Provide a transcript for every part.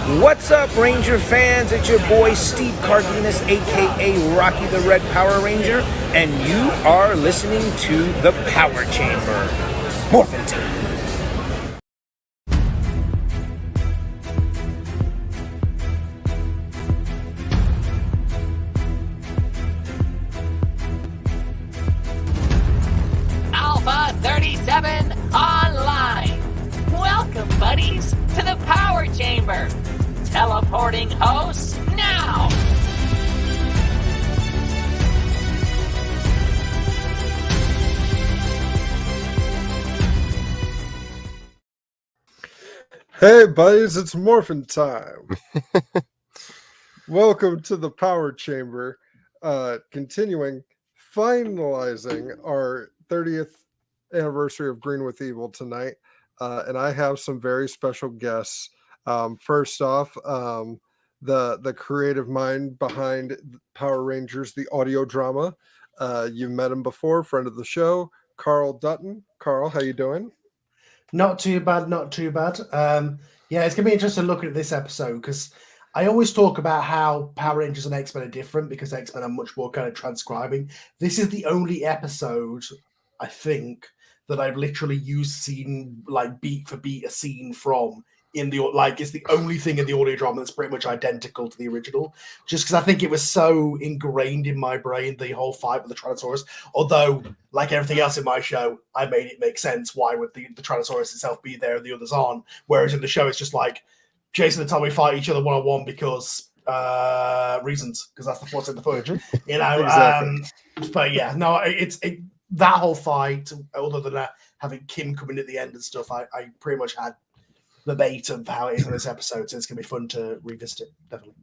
What's up, Ranger fans? It's your boy Steve Cardenas, aka Rocky the Red Power Ranger, and you are listening to the Power Chamber. Morphin time. Alpha 37 online. Welcome, buddies, to the Power Chamber. Teleporting hosts now. Hey buddies, it's Morphin time. Welcome to the Power Chamber. Finalizing our 30th anniversary of Green with Evil tonight. And I have some very special guests. First off, the creative mind behind Power Rangers, the audio drama. You've met him before, friend of the show, Carl Dutton. Carl, how you doing? Not too bad, not too bad. Yeah, it's going to be interesting looking at this episode because I always talk about how Power Rangers and X-Men are different because X-Men are much more kind of transcribing. This is the only episode, I think, that I've literally used scene, like beat for beat, a scene from in the, like, it's the only thing in the audio drama that's pretty much identical to the original, just because I think it was so ingrained in my brain, the whole fight with the Tyrannosaurus. Although, like everything else in my show, I made it make sense. Why would the Tyrannosaurus itself be there and the others aren't? Whereas in the show, it's just like, Jason and Tommy fight each other one-on-one because reasons, because that's what's in the footage, you know. Exactly. But yeah, no, that whole fight, other than having Kim come in at the end and stuff, I pretty much had the bait of how it is in this episode, so it's going to be fun to revisit it, definitely.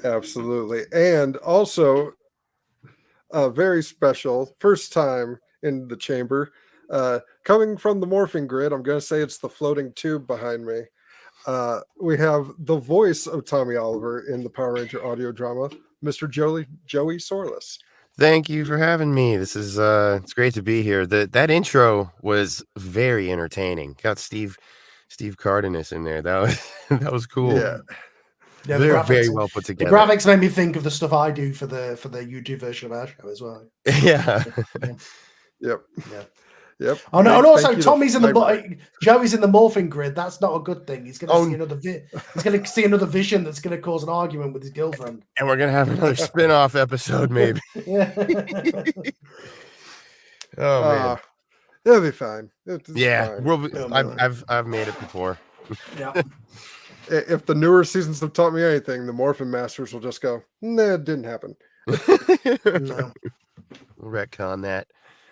Absolutely. And also, a very special first time in the chamber, coming from the morphing grid, I'm going to say it's the floating tube behind me. We have the voice of Tommy Oliver in the Power Ranger audio drama, Mr. Joey Sorless. Thank you for having me. This is it's great to be here. That intro was very entertaining. Got Steve Cardenas in there. That was cool. Yeah. Yeah, They're very well put together. The graphics made me think of the stuff I do for the YouTube version of our show as well. Yeah. Yep. Yeah. Yep. Oh no! And also, Tommy's in the Joey's in the morphing grid. That's not a good thing. He's going to see another. He's going to see another vision that's going to cause an argument with his girlfriend. And we're gonna have another spin-off episode, maybe. Oh man, it'll be fine. Yeah, fine. I've made it before. Yeah. If the newer seasons have taught me anything, the Morphin Masters will just go, nah, it didn't happen. No. We'll retcon that.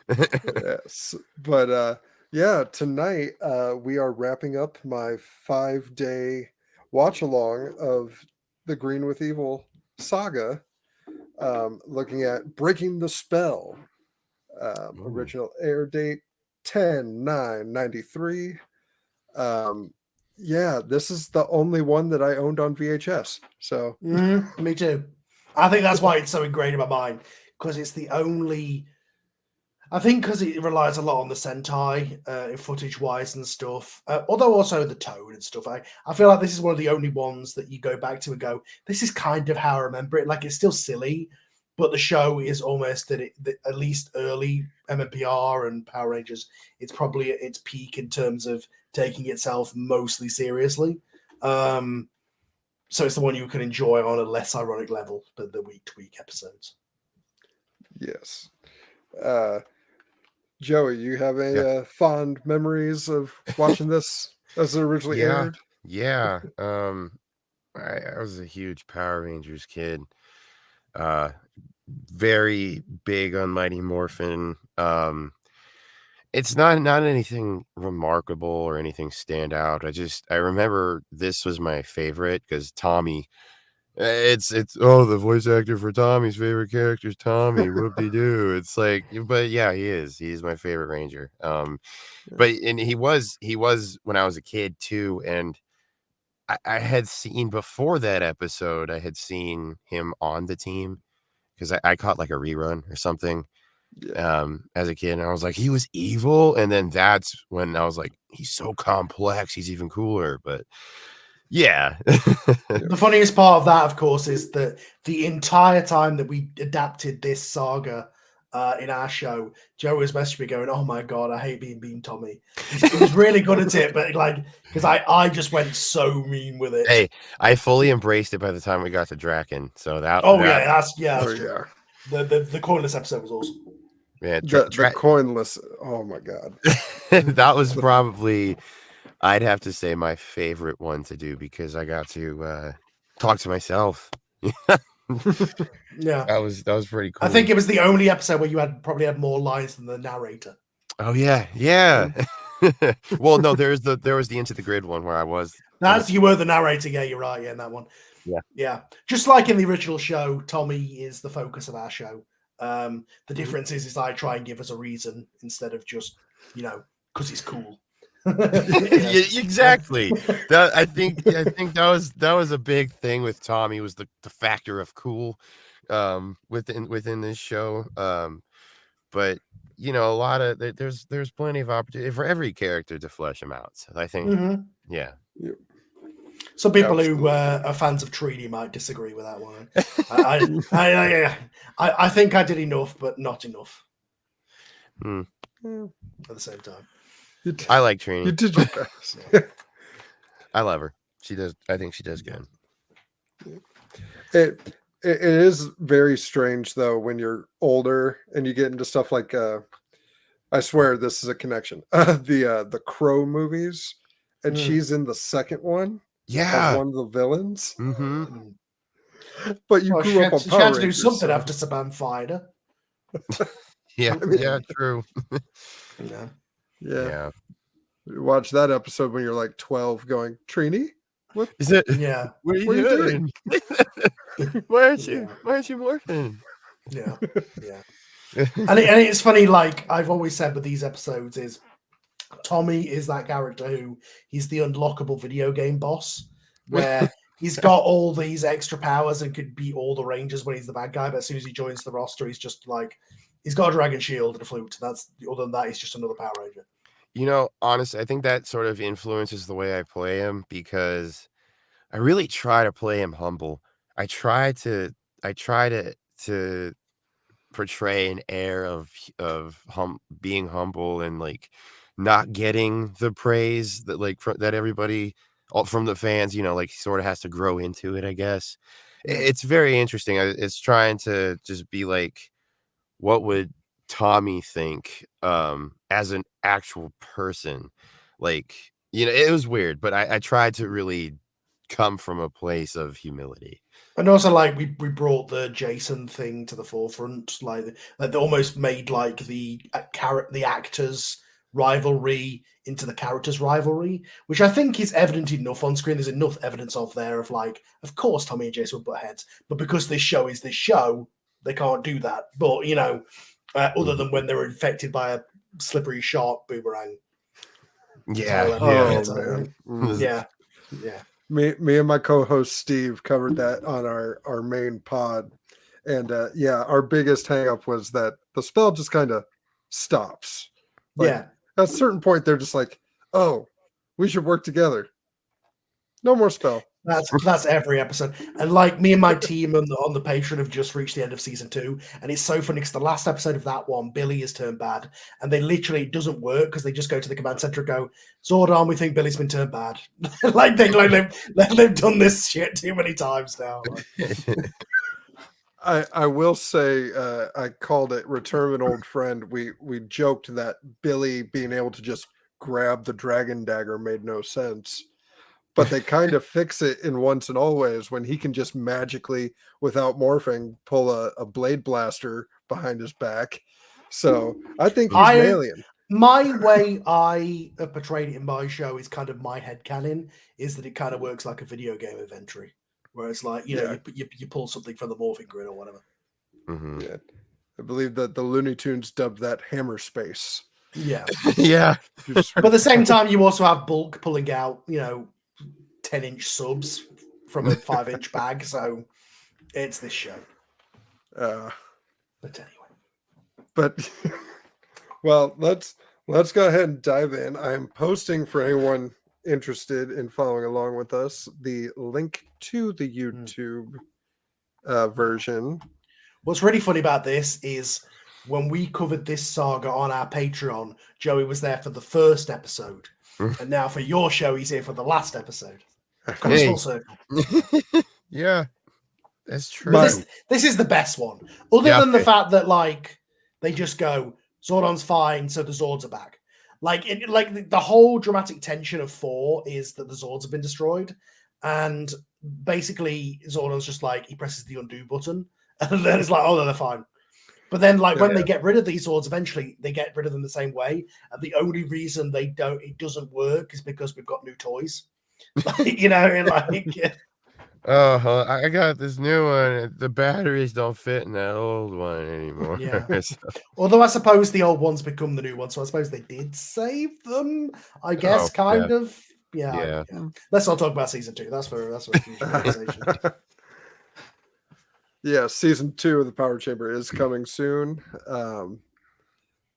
Yes, but yeah, tonight we are wrapping up my 5-day watch along of the Green with Evil saga, looking at Breaking the Spell. Original air date 10/9/93. Yeah, this is the only one that I owned on VHS. So me too. I think that's why it's so ingrained in my mind, because it's the only. I think because it relies a lot on the Sentai footage-wise and stuff, although also the tone and stuff. I feel like this is one of the only ones that you go back to and go, this is kind of how I remember it. Like, it's still silly, but the show is almost at least early MMPR and Power Rangers. It's probably at its peak in terms of taking itself mostly seriously. So it's the one you can enjoy on a less ironic level than the week-to-week episodes. Yes. Joey, you have any fond memories of watching this as it originally aired? Yeah. I was a huge Power Rangers kid. Very big on Mighty Morphin. It's not anything remarkable or anything stand out. I remember this was my favorite because Tommy. It's the voice actor for Tommy's favorite character is Tommy. Whoop-de-doo. It's like, but yeah, he's my favorite Ranger. But he was when I was a kid too, and I had seen before that episode, I had seen him on the team because I caught like a rerun or something as a kid, and I was like, he was evil, and then that's when I was like, he's so complex, he's even cooler. But Yeah. The funniest part of that, of course, is that the entire time that we adapted this saga in our show, Joe was messaging me going, "Oh my god, I hate being Bean Tommy." He was really good at it, but like, because I just went so mean with it. Hey, I fully embraced it by the time we got to Draken. So that. Yeah, that's Oh, true. yeah. The coinless episode was awesome. Yeah, The coinless. Oh my god. that was probably, I'd have to say, my favorite one to do because I got to talk to myself. Yeah, that was pretty cool. I think it was the only episode where you probably had more lines than the narrator. Oh yeah. Well, no, there was the Into the Grid one where I was. You were the narrator. Yeah, you're right. Yeah, in that one. Yeah. Just like in the original show, Tommy is the focus of our show. The difference is I try and give us a reason instead of just, because he's cool. Exactly. I think that was a big thing with Tommy, was the factor of cool within this show. But a lot of there's plenty of opportunity for every character to flesh them out. So I think yeah. Some people who are fans of Trini might disagree with that one. I think I did enough, but not enough. At the same time, I like Trini. You did your best. I love her. She does. I think she does good. It is very strange though when you're older and you get into stuff like I swear this is a connection. The Crow movies, and she's in the second one. Yeah, as one of the villains. Mm-hmm. But you grew up on Power Rangers. She had to do something after Saban fired her. Yeah, I mean, yeah, true. Yeah. You watch that episode when you're like 12 going, Trini? What is it? Yeah. What are you doing? Why aren't you morphing? Yeah. And it's funny, like I've always said with these episodes, is Tommy is that character who he's the unlockable video game boss, where he's got all these extra powers and could beat all the Rangers when he's the bad guy, but as soon as he joins the roster, he's just like, he's got a dragon shield and a flute. That's other than that, he's just another Power Ranger. Honestly, I think that sort of influences the way I play him, because I really try to play him humble. I try to portray an air of being humble and like not getting the praise that that everybody from the fans, like sort of has to grow into it, I guess. It's very interesting. It's trying to just be like, what would Tommy think as an actual person? Like, it was weird, but I tried to really come from a place of humility. And also, like, we brought the Jason thing to the forefront, like they almost made like the actors' rivalry into the characters' rivalry, which I think is evident enough on screen. There's enough evidence of like, of course, Tommy and Jason would butt heads, but because this show is this show, they can't do that. But other than when they were infected by a slippery shark boomerang. Yeah. Yeah. Me and my co-host Steve covered that on our main pod, and our biggest hang-up was that the spell just kind of stops. At a certain point they're just like, oh, we should work together. No more spell. That's every episode. And like me and my team on the Patreon have just reached the end of season 2, and it's so funny because the last episode of that one, Billy has turned bad, and they literally, it doesn't work because they just go to the command center and go, Zordon, we think Billy's been turned bad. they've done this shit too many times now. I will say I called it Return of an Old Friend. We joked that Billy being able to just grab the dragon dagger made no sense. But they kind of fix it in Once and Always when he can just magically, without morphing, pull a blade blaster behind his back. So I think he's an alien. My way I have portrayed it in my show is kind of my headcanon, is that it kind of works like a video game inventory, where it's like, you pull something from the morphing grid or whatever. Mm-hmm. Yeah. I believe that the Looney Tunes dubbed that hammer space. Yeah. Yeah. But at the same time, you also have Bulk pulling out, 10-inch subs from a 5-inch bag, so it's this show. But anyway. Well, let's go ahead and dive in. I'm posting for anyone interested in following along with us, the link to the YouTube version. What's really funny about this is when we covered this saga on our Patreon, Joey was there for the first episode. And now for your show, he's here for the last episode. Comes full circle. Yeah, that's true. But this is the best one. Other than the fact that, like, they just go, Zordon's fine, so the Zords are back. Like, the whole dramatic tension of 4 is that the Zords have been destroyed. And basically, Zordon's just like, he presses the undo button. And then it's like, oh, no, they're fine. But then, like, when they get rid of these Zords, eventually they get rid of them the same way. And the only reason it doesn't work is because we've got new toys. You know, and like, oh, I got this new one. The batteries don't fit in that old one anymore. Yeah. Although I suppose the old ones become the new ones, so I suppose they did save them. I guess, kind of. Yeah. Let's not talk about season 2. That's for a future conversation. Yeah, season 2 of the Power Chamber is coming soon.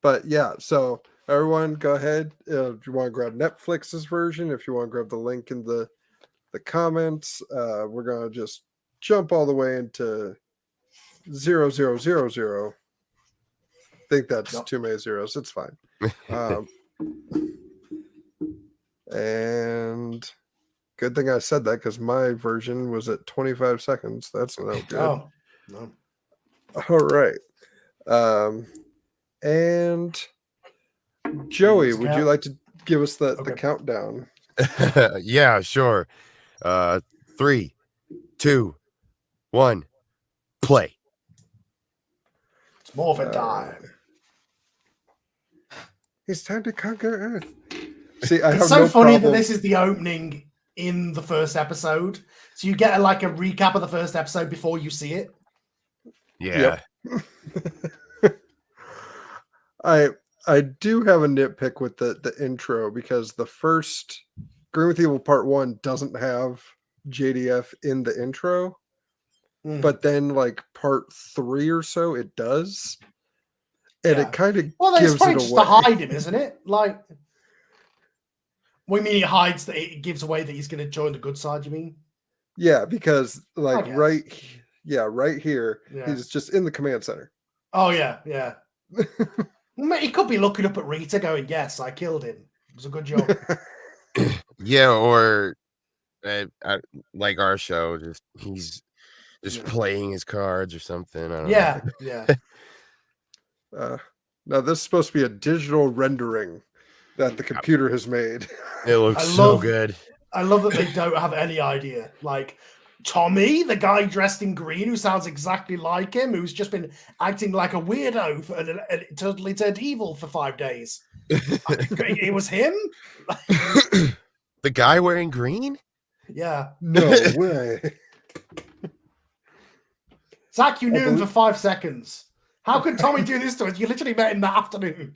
But yeah, so everyone go ahead. If you want to grab Netflix's version, if you want to grab the link in the comments, we're going to just jump all the way into 0000. I think that's too many zeros. It's fine. And good thing I said that because my version was at 25 seconds. That's no good. Oh, no. All right. And Joey, would you like to give us the countdown? Yeah, sure. 3, 2, 1, play. It's Morphin time. It's time to conquer Earth. See, I it's have so no funny problem. that this is the opening in the first episode. So you get a recap of the first episode before you see it. Yeah. Yep. I do have a nitpick with the intro because the first Green with Evil Part 1 doesn't have JDF in the intro, but then like Part 3 or so it does, and it kind of gives it's probably it just away. to hide him, isn't it? Like, we mean it hides that it gives away that he's going to join the good side. You mean? Yeah, because like right here, he's just in the command center. Oh yeah. He could be looking up at Rita, going, "Yes, I killed him. It was a good job." Yeah, or like our show, he's just playing his cards or something. I don't know. Yeah. Now this is supposed to be a digital rendering that the computer has made. It looks so good. I love that they don't have any idea. Like Tommy, the guy dressed in green who sounds exactly like him, who's just been acting like a weirdo and totally turned evil for 5 days. It was him? The guy wearing green? Yeah. No way. Zach, you knew him for 5 seconds. How could Tommy do this to us? You literally met him that afternoon.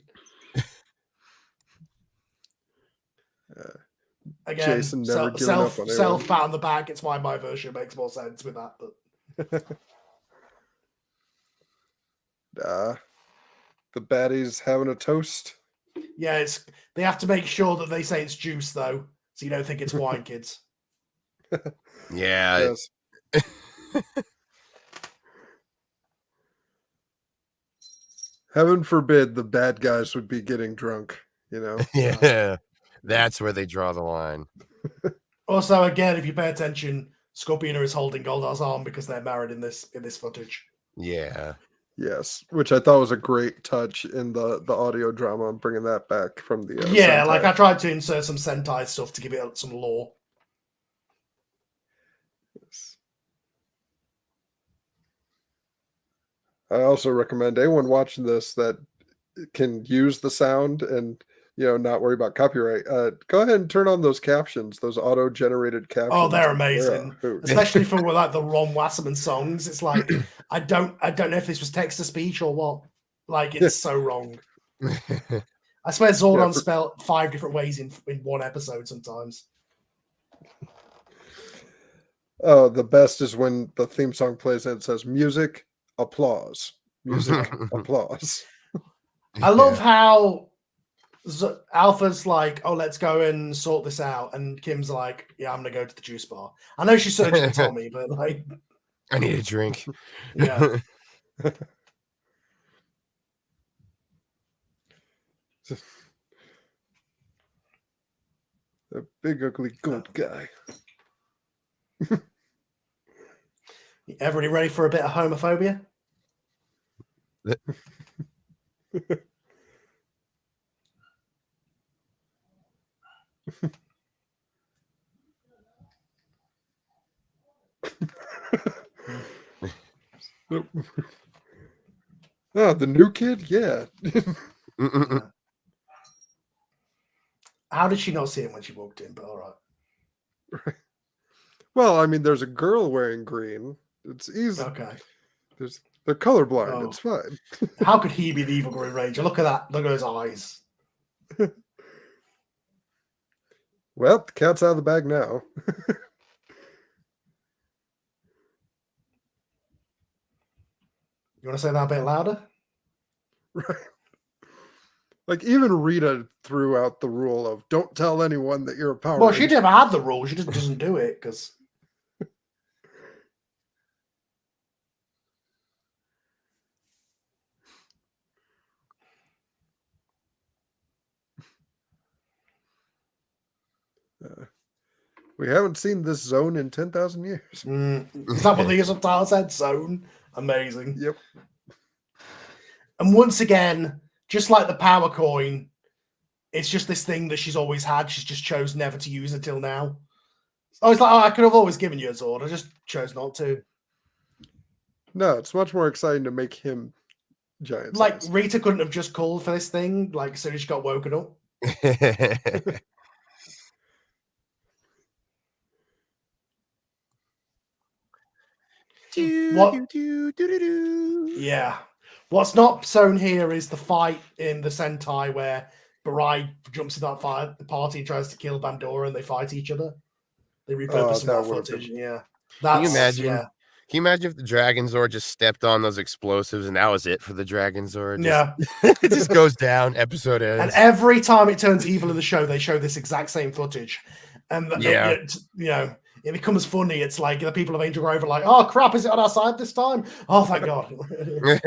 Again, Jason never self pat on the back. It's why my version makes more sense with that. But the baddies having a toast. Yeah, they have to make sure that they say it's juice though, so you don't think it's wine, kids. Yeah. Yes. Heaven forbid the bad guys would be getting drunk, you know? Yeah. That's where they draw the line. Also, again, if you pay attention, Scorpina is holding Goldar's arm because they're married in this footage. Yeah. Yes, which I thought was a great touch in the audio drama. I'm bringing that back from the Sentai. Sentai. I tried to insert some Sentai stuff to give it some lore. Yes. I also recommend anyone watching this that can use the sound and not worry about copyright. Go ahead and turn on those captions, those auto-generated captions. Oh, they're amazing, especially for like the Ron Wasserman songs. It's like I don't know if this was text to speech or what. Like it's so wrong. I swear Zordon spelled 5 different ways in one episode sometimes. Oh, the best is when the theme song plays and it says music, applause, music, applause. I love how Alpha's like, oh, let's go and sort this out. And Kim's like, yeah, I'm going to go to the juice bar. I know she's searching for Tommy, but like, I need a drink. yeah. The big ugly goat guy. Everybody ready for a bit of homophobia? Oh, the new kid? Yeah. How did she not see him when she walked in? But all right. Well, I mean, there's a girl wearing green. It's easy. Okay. They're colorblind. Oh. It's fine. How could he be the evil Green Ranger? Look at that. Look at his eyes. Well, the cat's out of the bag now. You want to say that a bit louder? Right. Like, even Rita threw out the rule of don't tell anyone that you're a Power Well, she Ranger. never had the rule. She just doesn't do it because. We haven't seen this zone in 10,000 years. Is that what the subtitle said? Zone. Amazing. Yep. And once again, just like the power coin, it's just this thing that she's always had. She's just chose never to use until now. I was like, oh, I could have always given you a sword. I just chose not to. No, it's much more exciting to make him giant. Like, size. Rita couldn't have just called for this thing, like, as soon as she got woken up. What? Yeah. What's not shown here is the fight in the Sentai where Barai jumps in that fight, the party tries to kill Bandora and they fight each other. They repurpose some of that footage. Yeah. Can you imagine? Yeah. Can you imagine if the Dragonzord just stepped on those explosives and that was it for the Dragonzord? Yeah. It just goes down, episode ends. And every time it turns evil in the show, they show this exact same footage. And it becomes funny. It's like the people of Angel Grove are like, oh crap, is it on our side this time? Oh, thank God. And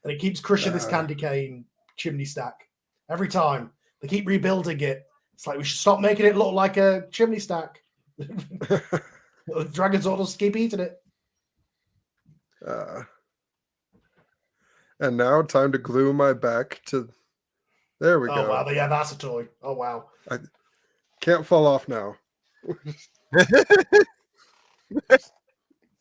it keeps crushing this candy cane chimney stack. Every time. They keep rebuilding it. It's like we should stop making it look like a chimney stack. The Dragonzord will keep eating it. And now time to glue my back to... There we go. Oh, wow. Yeah, that's a toy. Oh, wow. I can't fall off now.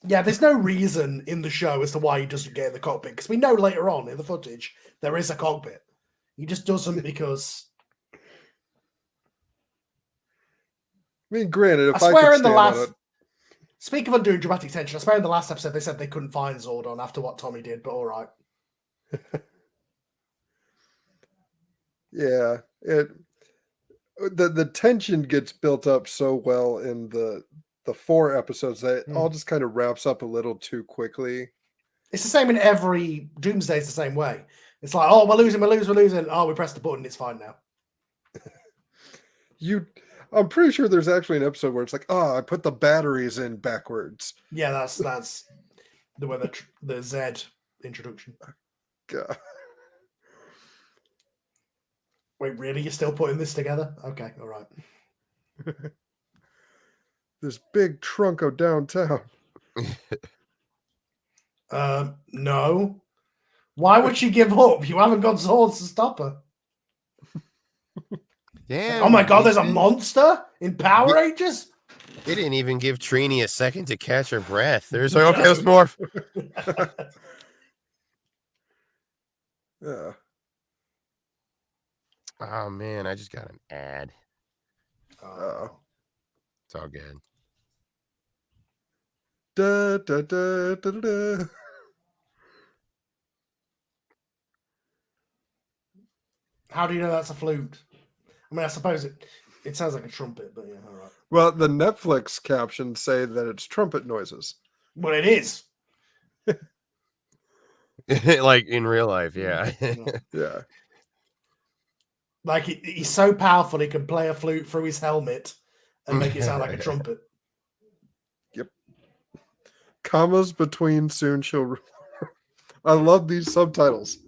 Yeah, there's no reason in the show as to why he doesn't get in the cockpit, because we know later on in the footage there is a cockpit. He just doesn't because... I mean, granted, if I swear could in the stand last... on it... Speaking of undoing dramatic tension, I swear in the last episode they said they couldn't find Zordon after what Tommy did, but all right. Yeah, the tension gets built up so well in the 4 episodes that it all just kind of wraps up a little too quickly. It's the same in every Doomsday. It's the same way. It's like, oh, we're losing. Oh, we pressed the button. It's fine now. I'm pretty sure there's actually an episode where it's like, oh, I put the batteries in backwards. Yeah, that's the Z introduction. God. Wait, really? You're still putting this together? Okay, all right. This big trunko downtown. No. Why would she give up? You haven't got swords to stop her. Damn. Oh my God, there's a monster in Power Rangers? They didn't even give Trini a second to catch her breath. There's like, okay, let's morph. Yeah. Oh man, I just got an ad. It's all good. Da, da, da, da, da, da. How do you know that's a flute? I mean, I suppose it sounds like a trumpet, but yeah, all right. Well, the Netflix captions say that it's trumpet noises. Well, it is. Like in real life, yeah. Yeah. Like he's so powerful, he can play a flute through his helmet and make it sound like a trumpet. Yep. Commas between soon she'll. I love these subtitles.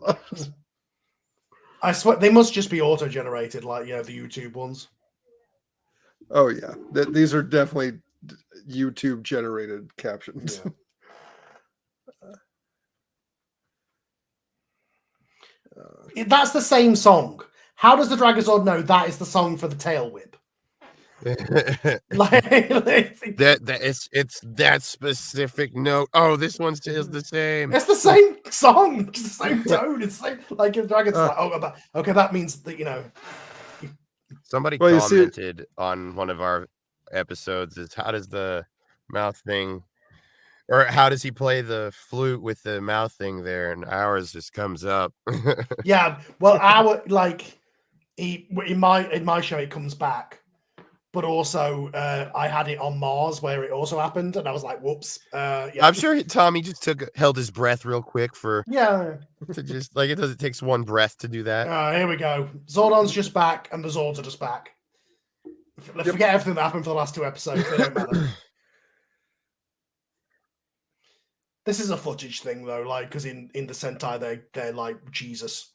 I swear they must just be auto-generated, like the YouTube ones. Oh yeah, these are definitely YouTube generated captions. Yeah. That's the same song. How does the Dragonzord know that is the song for the tail whip? It's that specific note. Oh, this one is the same. It's the same song, it's the same tone. It's like if Dragon's like, okay, that means that Somebody commented on one of our episodes is how does the mouth thing, or how does he play the flute with the mouth thing there, and ours just comes up. Yeah, well, our in my show it comes back. But also, I had it on Mars where it also happened, and I was like, "Whoops!" Yeah. I'm sure Tommy just held his breath real quick to just like it takes one breath to do that. Here we go. Zordon's just back, and the Zords are just back. Forget everything that happened for the last 2 episodes. They don't matter. This is a footage thing, though, like because in the Sentai they're like Jesus,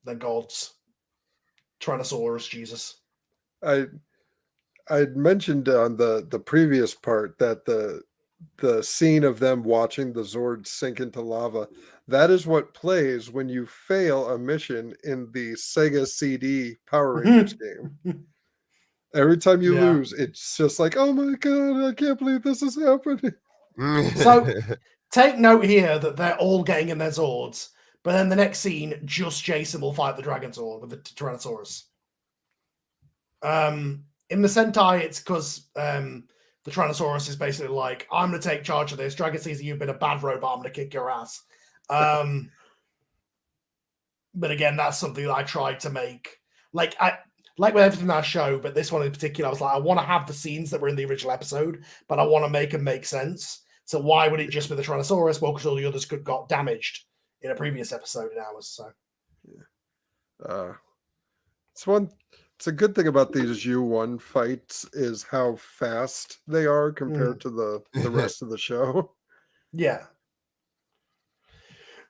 they're gods. Tyrannosaurus Jesus. I'd mentioned on the previous part that the scene of them watching the Zords sink into lava, that is what plays when you fail a mission in the Sega CD Power Rangers game. Every time you lose, it's just like, oh my god, I can't believe this is happening. So take note here that they're all getting in their Zords, but then the next scene, just Jason will fight the Dragonzord with the Tyrannosaurus. In the Sentai, it's because the Tyrannosaurus is basically like, I'm going to take charge of this. Dragon Caesar, you've been a bad robot. I'm going to kick your ass. But again, that's something that I tried to make. Like with everything in our show, but this one in particular, I was like, I want to have the scenes that were in the original episode, but I want to make them make sense. So why would it just be the Tyrannosaurus? Well, because all the others got damaged in a previous episode in ours. So, It's a good thing about these U1 fights is how fast they are compared to the rest of the show. Yeah.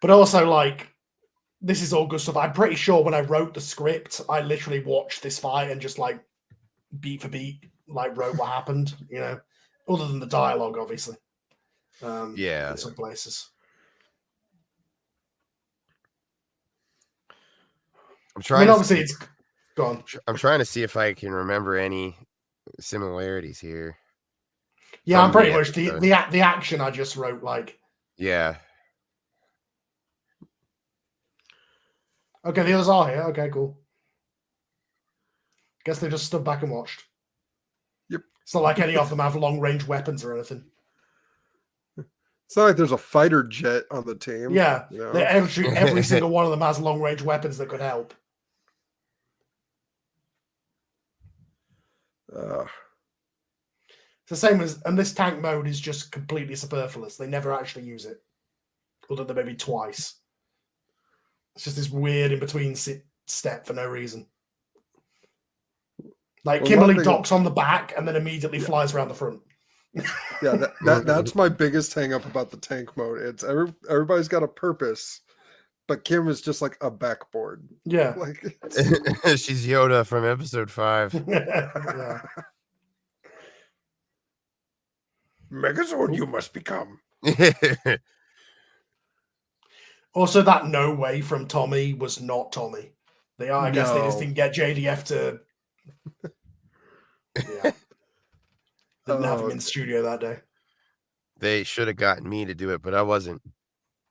But also, like, this is all good stuff. I'm pretty sure when I wrote the script, I literally watched this fight and just, like, beat for beat, like, wrote what happened, other than the dialogue, obviously. In some places. Obviously, it's... Go on. I'm trying to see if I can remember any similarities here. Yeah, I'm pretty much the action I just wrote like. Yeah. Okay, the others are here. Okay, cool. Guess they just stood back and watched. Yep. It's not like any of them have long range weapons or anything. It's not like there's a fighter jet on the team. Yeah, every single one of them has long range weapons that could help. It's the same as, and this tank mode is just completely superfluous. They never actually use it, other than maybe twice. It's just this weird in between step for no reason. Like Kimberly docks on the back and then immediately flies around the front. Yeah, that's my biggest hang up about the tank mode. It's everybody's got a purpose, but Kim is just like a backboard. Yeah. Like she's Yoda from episode 5. Yeah. Megazord you must become. Also, that no way from Tommy was not Tommy. I guess they just didn't get JDF to. Yeah. Didn't have him in the studio that day. They should have gotten me to do it, but I wasn't.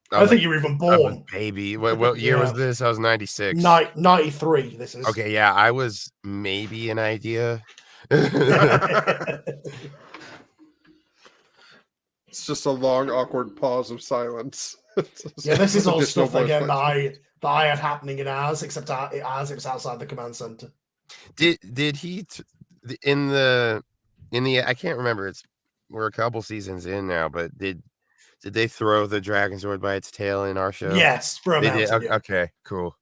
I don't think you were even born. Baby. What year was this? I was 96. 93, this is. Okay, yeah, I was maybe an idea. It's just a long, awkward pause of silence. Yeah, this is all stuff again that I had happening in ours, except it was outside the command center. Did he in the I can't remember. We're a couple seasons in now, but did they throw the Dragonzord by its tail in our show? Yes, for a mountain. Yeah. Okay, cool.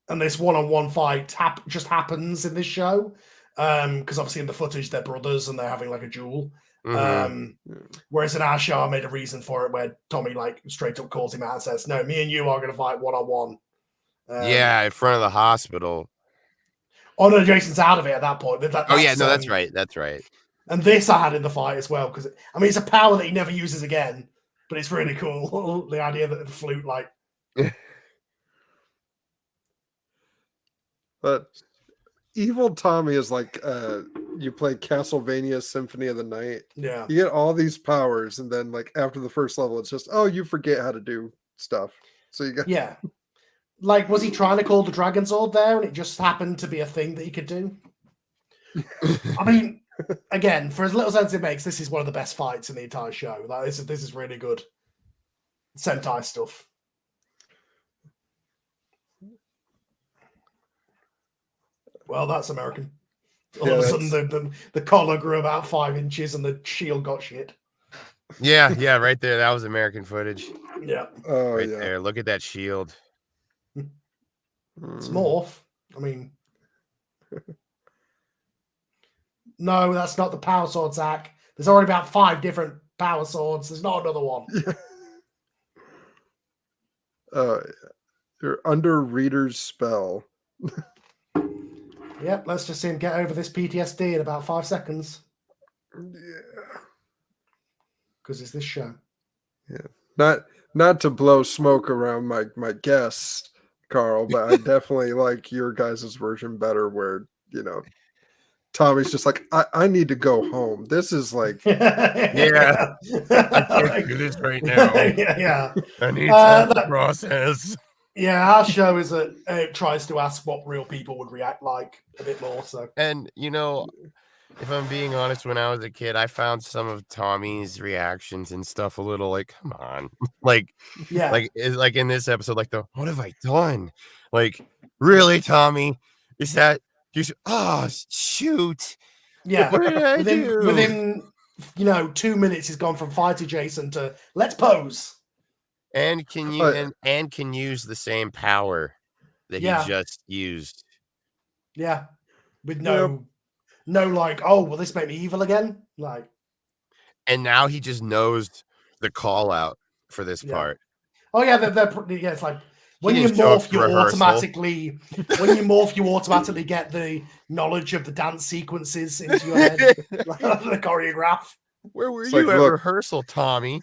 and this one-on-one fight just happens in this show. Because obviously in the footage they're brothers and they're having like a duel. Whereas in our show, I made a reason for it where Tommy like straight up calls him out and says, "No, me and you are going to fight one-on-one." Yeah, in front of the hospital. Oh no, Jason's out of it at that point. Oh yeah, no, that's right. That's right. And this I had in the fight as well because I mean it's a power that he never uses again, but it's really cool. The idea that the flute like. But Evil Tommy is like you play Castlevania Symphony of the Night. Yeah. You get all these powers, and then like after the first level, it's just you forget how to do stuff. So you got Like, was he trying to call the Dragonzord there, and it just happened to be a thing that he could do? I mean, again, for as little sense it makes, this is one of the best fights in the entire show. Like, this is really good Sentai stuff. Well, that's American. All of a sudden, the collar grew about 5 inches and the shield got shit. Yeah, right there. That was American footage. Yeah. Oh, right there. Look at that shield. It's Morph. I mean, no, that's not the power sword, Zach. There's already about 5 different power swords. There's not another one. You're under Reader's spell. Yep, let's just see him get over this PTSD in about 5 seconds. Yeah. Because it's this show. Yeah. Not to blow smoke around my guests, Carl, but I definitely like your guys' version better where, Tommy's just like, I need to go home. This is like I can't do this right now. Yeah. I need time to process. Yeah, our show is it tries to ask what real people would react like a bit more. So, and if I'm being honest, when I was a kid, I found some of Tommy's reactions and stuff a little like, come on, like in this episode, like what have I done? Like, really, Tommy? Is that you? Shoot! Yeah, what did I do? Within 2 minutes, he's gone from fighting Jason to let's pose. And can use the same power that he just used. Yeah. With no like, oh, will this make me evil again? Like, and now he just knows the call out for this part. Oh yeah, it's like when you morph, you automatically get the knowledge of the dance sequences into your head, the choreograph. Where were you at rehearsal, Tommy?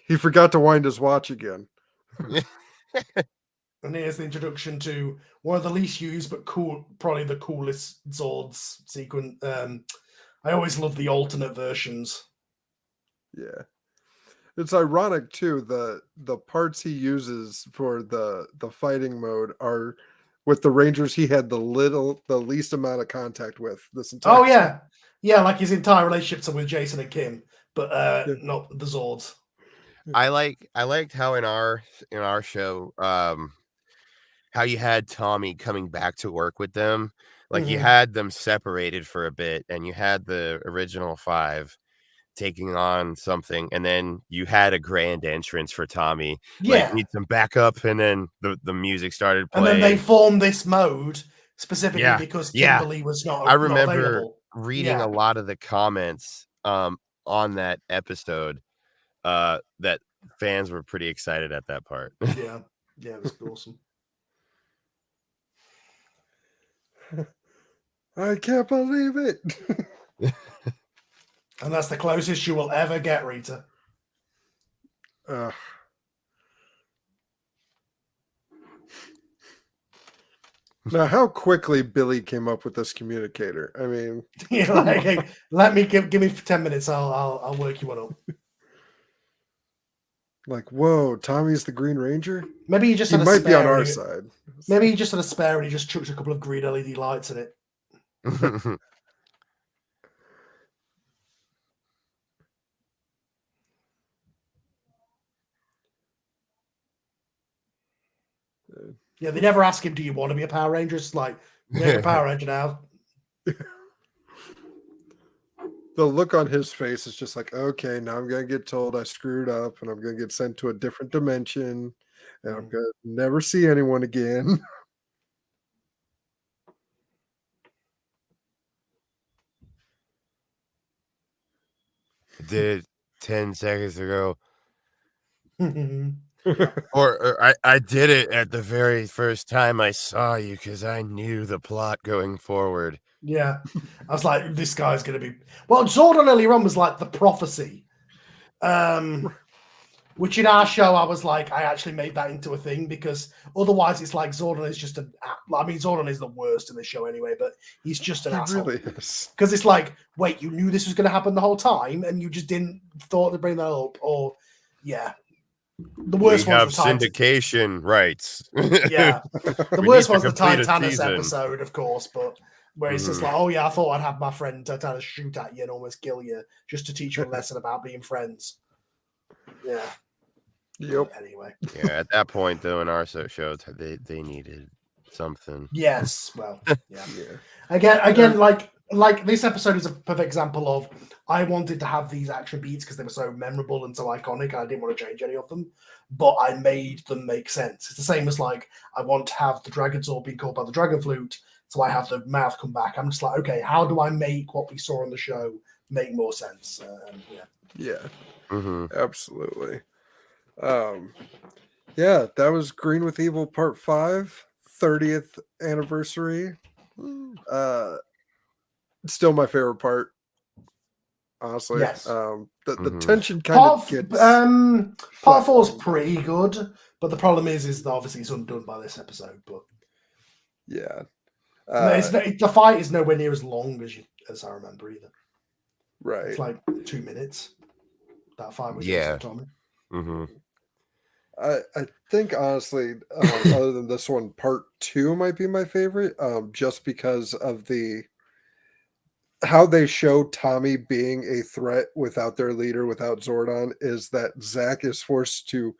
He forgot to wind his watch again. And here's the introduction to one of the least used but cool, probably the coolest Zords sequence. I always love the alternate versions. Yeah, it's ironic too. The parts he uses for the fighting mode are with the Rangers he had the least amount of contact with this entire. Oh yeah, like his entire relationships are with Jason and Kim, but not the Zords. I liked how in our show, how you had Tommy coming back to work with them. Like you had them separated for a bit, and you had the original 5 taking on something, and then you had a grand entrance for Tommy. Like, need some backup, and then the music started playing. And then they formed this mode specifically because Kimberly was not. I remember not available. Reading a lot of the comments on that episode. That fans were pretty excited at that part. Yeah, it was awesome. I can't believe it. And that's the closest you will ever get, Rita. Now, how quickly Billy came up with this communicator? I mean, hey, let me give me 10 minutes. I'll work you one up. Like, whoa, Tommy's the Green Ranger? Maybe he just had might be on our side. Maybe he just had a spare and he just chucked a couple of green LED lights in it. Yeah, they never ask him, do you want to be a Power Ranger? It's like, make a Power Ranger now. The look on his face is just like, okay, now I'm going to get told I screwed up and I'm going to get sent to a different dimension. And I'm gonna never see anyone again. Did it 10 seconds ago. Yeah. Or I did it at the very first time I saw you because I knew the plot going forward. Yeah. I was like, this guy's going to be. Well, Zordon earlier on was like the prophecy. Which in our show, I was like, I actually made that into a thing because otherwise it's like Zordon is just Zordon is the worst in the show anyway, but he's just an He asshole. really is. Because it's like, wait, you knew this was going to happen the whole time and you just didn't thought to bring that up, or yeah. The worst we one's have the Titan. syndication rights. Yeah. The We worst need one's to the complete a Titanus season. episode, of course, but where it's just like, oh yeah, I thought I'd have my friend Titanus shoot at you and almost kill you just to teach you a lesson about being friends. Yeah. Yep. Anyway. Yeah, at that point though, in our show, they needed something. Yes. Well, yeah. Yeah. Again, like this episode is a perfect example of I wanted to have these action beats because they were so memorable and so iconic, and I didn't want to change any of them, but I made them make sense. It's the same as like I want to have the Dragonzord being caught by the dragon flute, so I have the mouth come back. I'm just like, okay, how do I make what we saw on the show make more sense? Yeah. Mm-hmm. Absolutely. Yeah, that was Green with Evil Part 5, 30th anniversary. Still my favorite part. Honestly. Yes. The tension kind of gets Part 4's pretty good, but the problem is obviously it's undone by this episode. But yeah. The fight is nowhere near as long as I remember either. Right. It's like 2 minutes. That fight with Tommy. Mm-hmm. I think honestly, other than this one, Part 2 might be my favorite, just because of how they show Tommy being a threat without their leader, without Zordon, is that Zack is forced to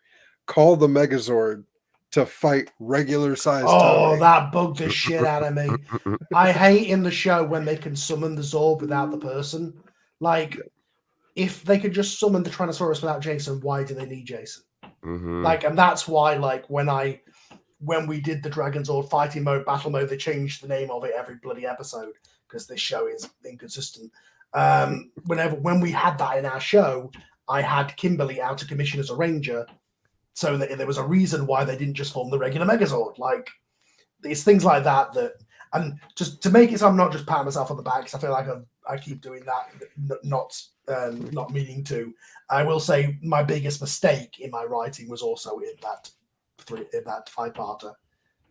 call the Megazord to fight regular sized Tommy. That bugged the shit out of me. I hate in the show when they can summon the Zorb without the person. Like, if they could just summon the Tyrannosaurus without Jason, why do they need Jason? Mm-hmm. Like, and that's why, like, when we did the Dragonzord fighting mode, battle mode, they changed the name of it every bloody episode because this show is inconsistent. When we had that in our show, I had Kimberly out of commission as a ranger, so that there was a reason why they didn't just form the regular Megazord. Like, it's things like that, and just to make it so I'm not just patting myself on the back, because I feel like I keep doing that, not meaning to. I will say my biggest mistake in my writing was also in that 5-parter.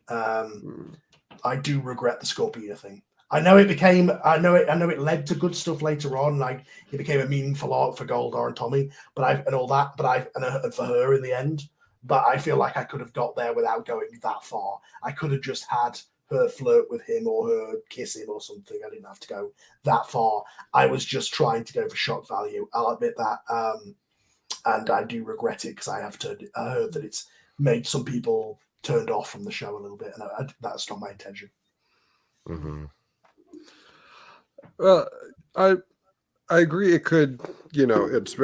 I do regret the Scorpina thing. I know it led to good stuff later on, like it became a meaningful arc for Goldar and Tommy, and for her in the end. But I feel like I could have got there without going that far. I could have just had her flirt with him or her kiss him or something. I didn't have to go that far. I was just trying to go for shock value. I'll admit that. And I do regret it because I heard that it's made some people turned off from the show a little bit, and that's not my intention. Mm-hmm. Well, I agree. It could, it's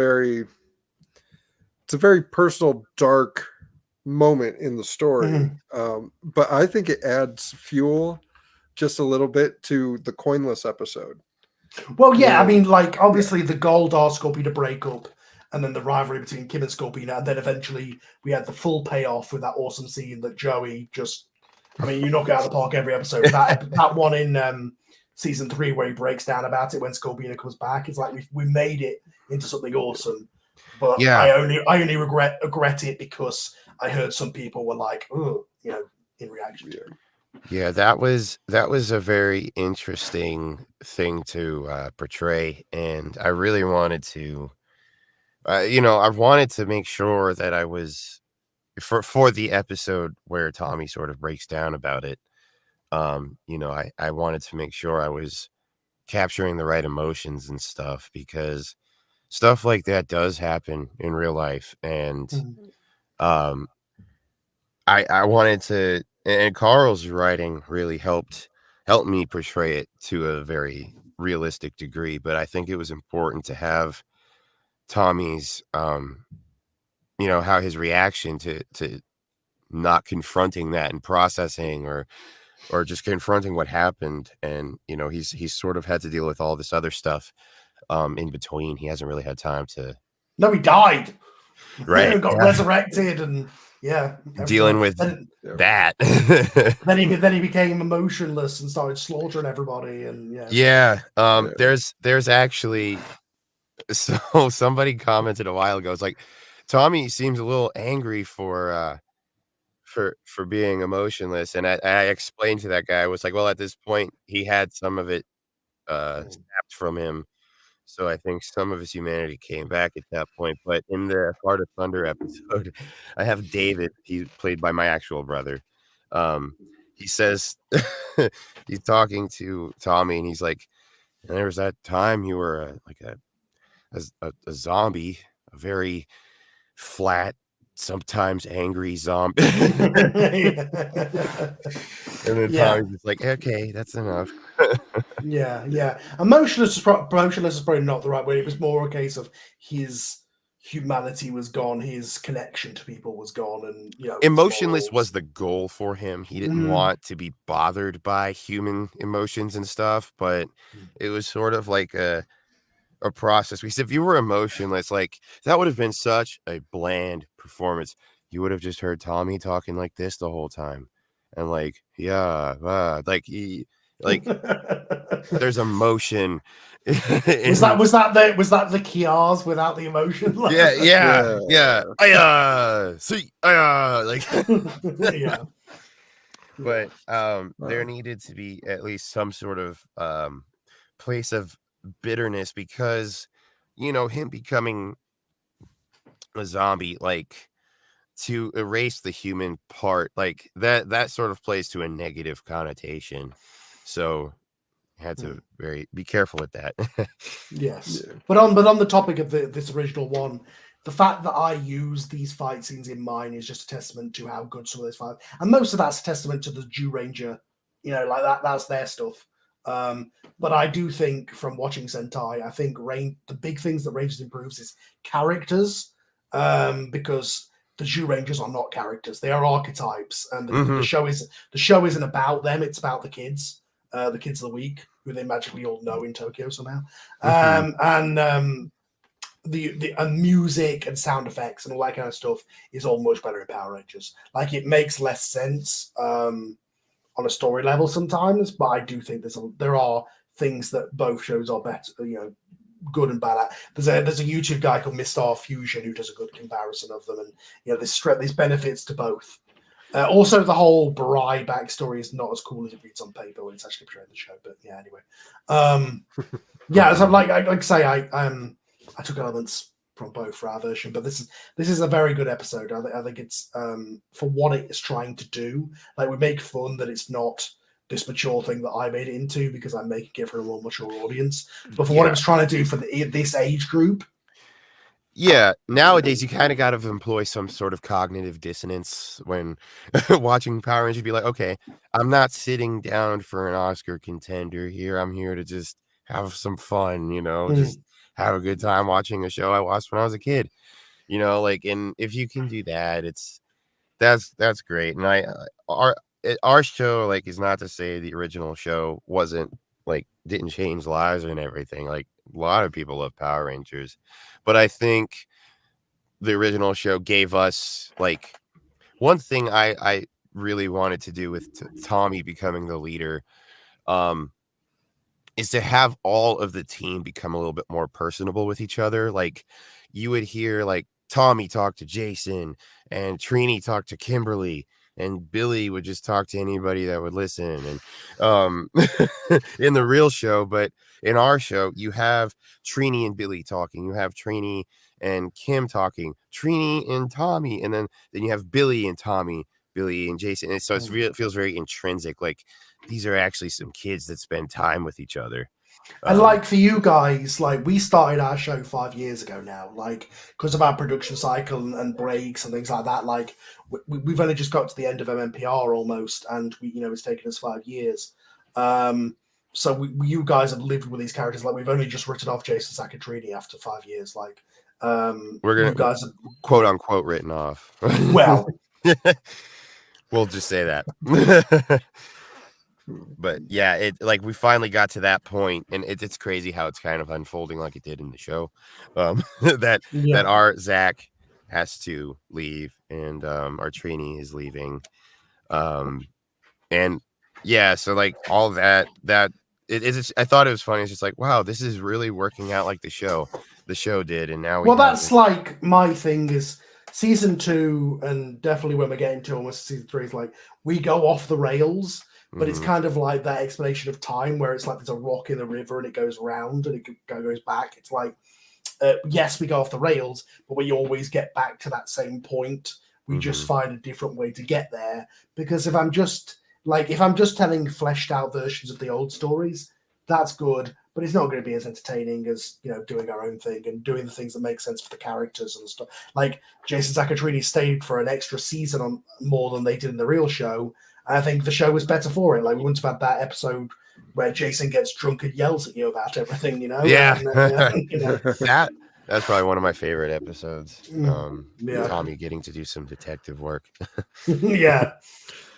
a very personal, dark moment in the story. Mm-hmm. But I think it adds fuel just a little bit to the Coinless episode. Well, yeah, I mean, like, obviously the Goldar Scorpina breakup, and then the rivalry between Kim and Scorpina, and then eventually we had the full payoff with that awesome scene that Joey just, I mean, you knock it out of the park every episode. That one in season 3 where he breaks down about it when Scorpina comes back. It's like we made it into something awesome. But yeah. I only regret it because I heard some people were like, oh, in reaction to it. Yeah, that was a very interesting thing to portray, and I really wanted to, I wanted to make sure that I was for the episode where Tommy sort of breaks down about it. I wanted to make sure I was capturing the right emotions and stuff, because stuff like that does happen in real life, and I wanted to, and Carl's writing really helped me portray it to a very realistic degree. But I think it was important to have Tommy's, how his reaction to not confronting that and processing or just confronting what happened. And he's sort of had to deal with all this other stuff in between. He hasn't really had time to. No, he died. Right. Got resurrected, and dealing with that. then he became emotionless and started slaughtering everybody. And there's actually, so somebody commented a while ago, it's like, Tommy seems a little angry for being emotionless, and I explained to that guy, I was like, well, at this point he had some of it snapped from him, so I think some of his humanity came back at that point. But in the Heart of Thunder episode, I have David, he's played by my actual brother. He says he's talking to Tommy, and he's like, there was that time you were a zombie, a very flat, sometimes angry zombie. And then Tommy's just like, okay, that's enough. Emotionless is probably not the right word. It was more a case of his humanity was gone, his connection to people was gone, and emotionless was the goal for him. He didn't want to be bothered by human emotions and stuff, but it was sort of like a process. We said, if you were emotionless, like, that would have been such a bland performance. You would have just heard Tommy talking like this the whole time, and like, there's emotion. Was that the Kiars without the emotion? But there needed to be at least some sort of place of bitterness, because him becoming a zombie, like, to erase the human part, like that sort of plays to a negative connotation, so had to be careful with that. But on the topic of this original one, the fact that I use these fight scenes in mine is just a testament to how good some of those fights, and most of that's a testament to the Jew Ranger, like that's their stuff. But I do think, from watching Sentai, I think the big things that Rangers improves is characters, because the Jew Rangers are not characters; they are archetypes, and the show isn't about them; it's about the kids of the week, who they magically all know in Tokyo somehow, and the music and sound effects and all that kind of stuff is all much better in Power Rangers. Like, it makes less sense on a story level sometimes, but I do think there are things that both shows are better, good and bad at. There's a YouTube guy called Mr. Fusion who does a good comparison of them, and there's benefits to both. Also, the whole Bri backstory is not as cool as it reads on paper when it's actually portrayed in the show. But anyway, so like I say, I took elements from both for our version, but this is a very good episode. I think it's for what it is trying to do. Like, we make fun that it's not this mature thing that I made it into, because I'm making it for a more mature audience. But for what it was trying to do for this age group. Yeah, nowadays you kind of got to employ some sort of cognitive dissonance when watching Power Rangers. Be like, okay, I'm not sitting down for an Oscar contender here. I'm here to just have some fun, just have a good time watching a show I watched when I was a kid, and if you can do that, that's great. And our show, like, is not to say the original show didn't change lives and everything. Like, a lot of people love Power Rangers, but I think the original show gave us, like, one thing I really wanted to do with Tommy becoming the leader, is to have all of the team become a little bit more personable with each other. Like, you would hear, like, Tommy talk to Jason, and Trini talk to Kimberly, and Billy would just talk to anybody that would listen. And in the real show, but in our show, you have Trini and Billy talking. You have Trini and Kim talking. Trini and Tommy, and then you have Billy and Tommy, Billy and Jason. And so it feels very intrinsic. Like, these are actually some kids that spend time with each other. And like, for you guys, like, we started our show 5 years ago now, like, because of our production cycle and breaks and things like that. Like, we've only just got to the end of MMPR almost, and it's taken us 5 years. So you guys have lived with these characters. Like, we've only just written off Jason Sakatrini after 5 years. Like, we're gonna, you guys have, quote unquote, written off. Well, We'll just say that. But yeah, it like we finally got to that point, and it's crazy how it's kind of unfolding like it did in the show. That Yeah. our Zach has to leave, and our Trini is leaving. And yeah, so like all that I thought it was funny. It's just like, wow, this is really working out like the show did, and now we Well, have that's like my thing is season 2, and definitely when we're getting to almost season 3, is like we go off the rails, but it's kind of like that explanation of time where it's like there's a rock in the river and it goes round and it goes back. It's like, yes, we go off the rails, but we always get back to that same point. We just find a different way to get there. Because if I'm just telling fleshed out versions of the old stories, that's good, but it's not going to be as entertaining as, you know, doing our own thing and doing the things that make sense for the characters and stuff. Like Jason Zaccarini stayed for an extra season on more than they did in the real show. And I think the show was better for it. Like we wouldn't have had that episode where Jason gets drunk and yells at you about everything, you know? Yeah. And, you know. That's probably one of my favorite episodes. Yeah. Tommy getting to do some detective work. Yeah.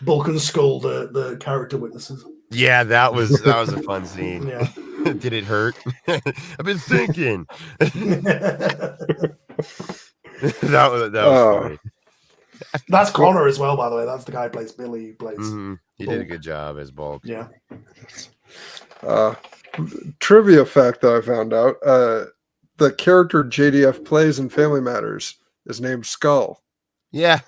Bulk and Skull, the character witnesses. Yeah, that was a fun scene. Yeah. Did it hurt? I've been thinking. that was funny. That's Connor as well, by the way. That's the guy who plays Billy. Who plays. He did a good job as Bulk. Yeah. Trivia fact that I found out: the character JDF plays in Family Matters is named Skull. Yeah.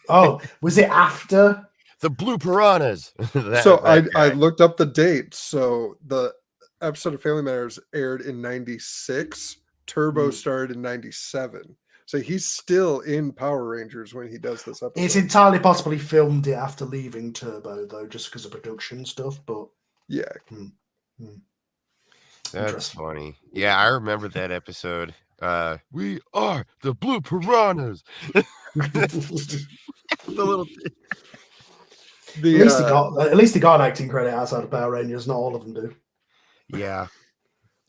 Oh, was it after the Blue Piranhas? I looked up the dates. So the episode of Family Matters aired in '96. Turbo started in '97. So he's still in Power Rangers when he does this episode. It's entirely possible he filmed it after leaving Turbo, though, just because of production stuff. But yeah, that's funny. Yeah, I remember that episode. We are the Blue Piranhas. The little. At least he got an acting credit outside of Power Rangers. Not all of them do. Yeah,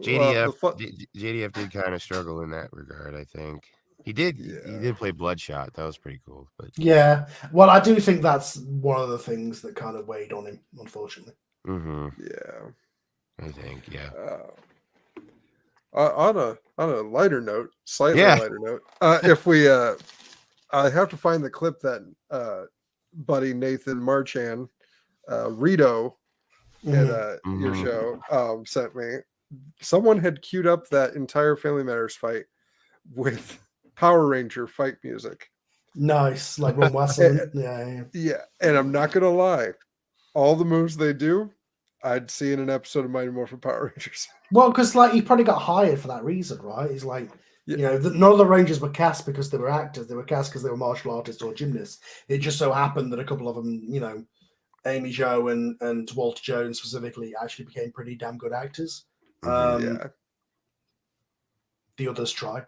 JDF did kind of struggle in that regard. I think he did. Yeah. He did play Bloodshot. That was pretty cool. But yeah, well, I do think that's one of the things that kind of weighed on him, unfortunately. Yeah, I think. Yeah. On a lighter note, slightly lighter note, if we, I have to find the clip that buddy Nathan Marchand, Rito, at your show sent me. Someone had queued up that entire Family Matters fight with Power Ranger fight music. Nice, like Ron Wasserman. Yeah. And I'm not gonna lie, all the moves they do, I'd see in an episode of Mighty Morphin Power Rangers. Well, because like he probably got hired for that reason, right? He's like, you know, none of the Rangers were cast because they were actors. They were cast because they were martial artists or gymnasts. It just so happened that a couple of them, you know, Amy Jo and Walter Jones specifically, actually became pretty damn good actors. The others tried.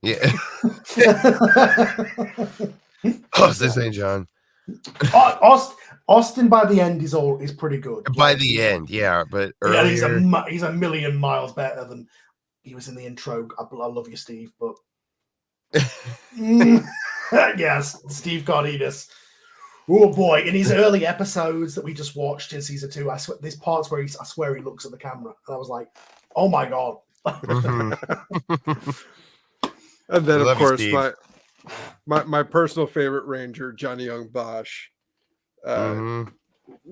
Yeah. Austin St. John. Austin by the end is pretty good. By the end, yeah, but earlier... he's a million miles better than he was in the intro. I love you, Steve, but yes, Steve Cardenas. Oh boy! In his early episodes that we just watched in season 2, I swear there's parts where I swear he looks at the camera, and I was like, "Oh my god!" And then, of course, my personal favorite Ranger, Johnny Young Bosch, one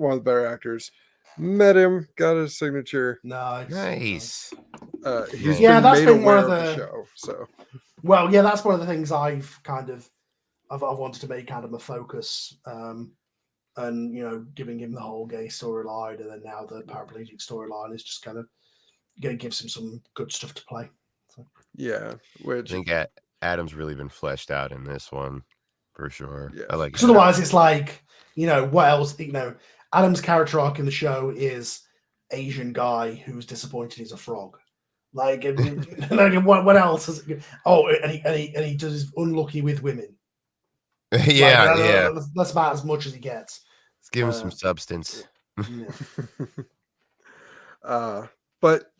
of the better actors. Met him, got his signature. Nice. He's been made aware of the show. So, well, yeah, that's one of the things I've wanted to make kind of a focus, and you know, giving him the whole gay storyline, and then now the paraplegic storyline is just kind of gives him some good stuff to play. So. Yeah, which I think Adam's really been fleshed out in this one for sure. Yeah. I like. Because otherwise, it's like, you know, what else? You know, Adam's character arc in the show is Asian guy who's disappointed he's a frog. Like, what else? And he does unlucky with women. Yeah. That's about as much as he gets. Let's give him some substance. But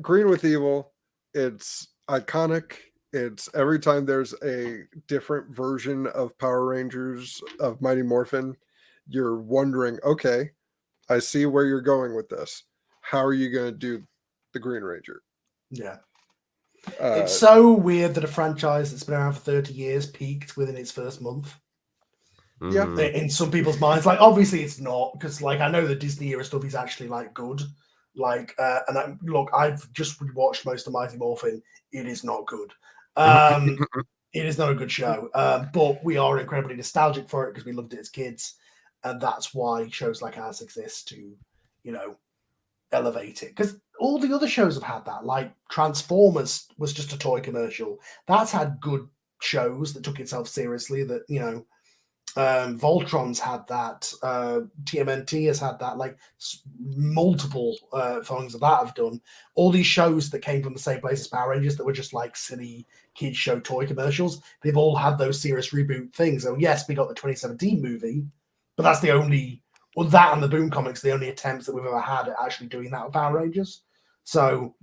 Green with Evil, it's iconic. It's every time there's a different version of Power Rangers of Mighty Morphin, you're wondering, okay, I see where you're going with this. How are you going to do the Green Ranger? Yeah. Uh, It's so weird that a franchise that's been around for 30 years peaked within its first month. Yeah. Mhm. In some people's minds, like obviously it's not, because like I know the Disney era stuff is actually like good. Like look, I've just watched most of Mighty Morphin. It is not good. It is not a good show. But we are incredibly nostalgic for it because we loved it as kids, and that's why shows like ours exist to, you know, elevate it. Because all the other shows have had that. Like Transformers was just a toy commercial. That's had good shows that took itself seriously. That, you know, Voltron's had that. TMNT has had that. Like multiple things of that have done. All these shows that came from the same place as Power Rangers that were just like silly kids show toy commercials. They've all had those serious reboot things. So yes, we got the 2017 movie, but that's the only. Well, that and the Boom comics, the only attempts that we've ever had at actually doing that with Power Rangers. So,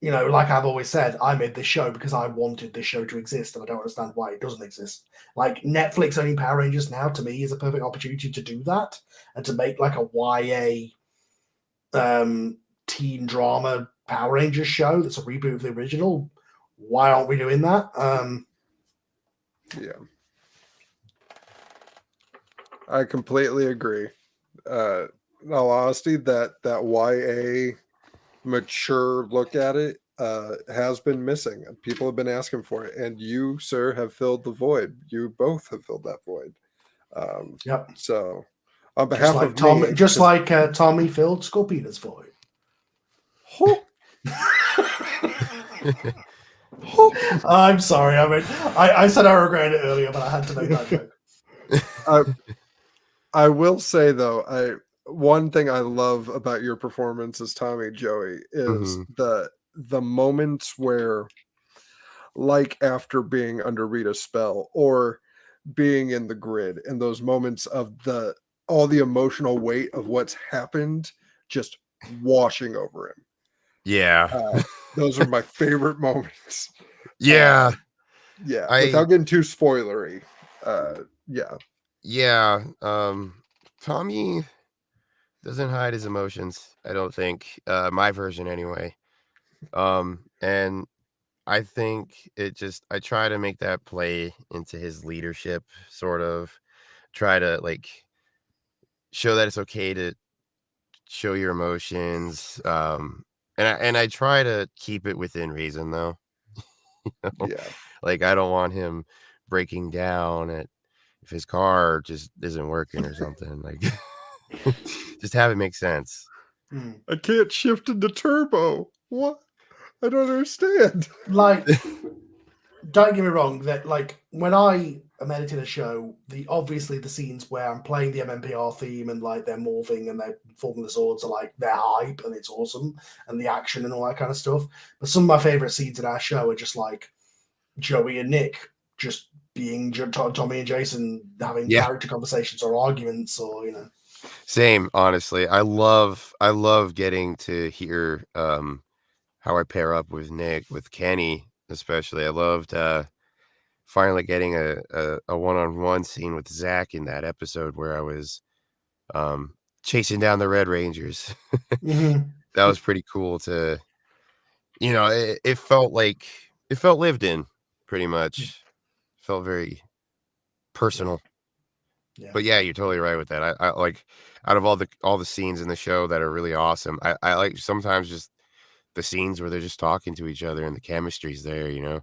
you know, like I've always said, I made this show because I wanted this show to exist, and I don't understand why it doesn't exist. Like Netflix owning Power Rangers now, to me, is a perfect opportunity to do that and to make like a YA teen drama Power Rangers show that's a reboot of the original. Why aren't we doing that? Yeah. I completely agree. In all honesty, that YA mature look at it has been missing. People have been asking for it, and you, sir, have filled the void. You both have filled that void. Yep. So, on Just behalf like of Tommy, me, just like Tommy filled Scorpina's void. I'm sorry. I mean, I said I regretted it earlier, but I had to make that joke. I will say though, one thing I love about your performance as Tommy Joey is the moments where, like after being under Rita's spell or being in the grid, and those moments of all the emotional weight of what's happened just washing over him. Yeah. Those are my favorite moments. Yeah. Yeah. Without getting too spoilery. Yeah. Yeah. Tommy doesn't hide his emotions, I don't think. My version anyway. And I think I try to make that play into his leadership, sort of try to like show that it's okay to show your emotions. And I try to keep it within reason though. You know? Yeah. Like I don't want him breaking down if his car just isn't working or something. Like just have it make sense. I can't shift into turbo. What? I don't understand. Like, don't get me wrong, that like when I am editing a show, obviously the scenes where I'm playing the MMPR theme and like they're morphing and they're forming the swords are like they're hype and it's awesome and the action and all that kind of stuff. But some of my favorite scenes in our show are just like Joey and Nick just being Tommy and Jason having character conversations or arguments, or, you know. Same, honestly. I love getting to hear how I pair up with Nick, with Kenny especially. I loved finally getting a one-on-one scene with Zach in that episode where I was chasing down the Red Rangers. Mm-hmm. That was pretty cool to, you know, it felt lived in pretty much. Felt very personal. Yeah. But yeah, you're totally right with that. I like, out of all the scenes in the show that are really awesome, I like sometimes just the scenes where they're just talking to each other and the chemistry's there, you know.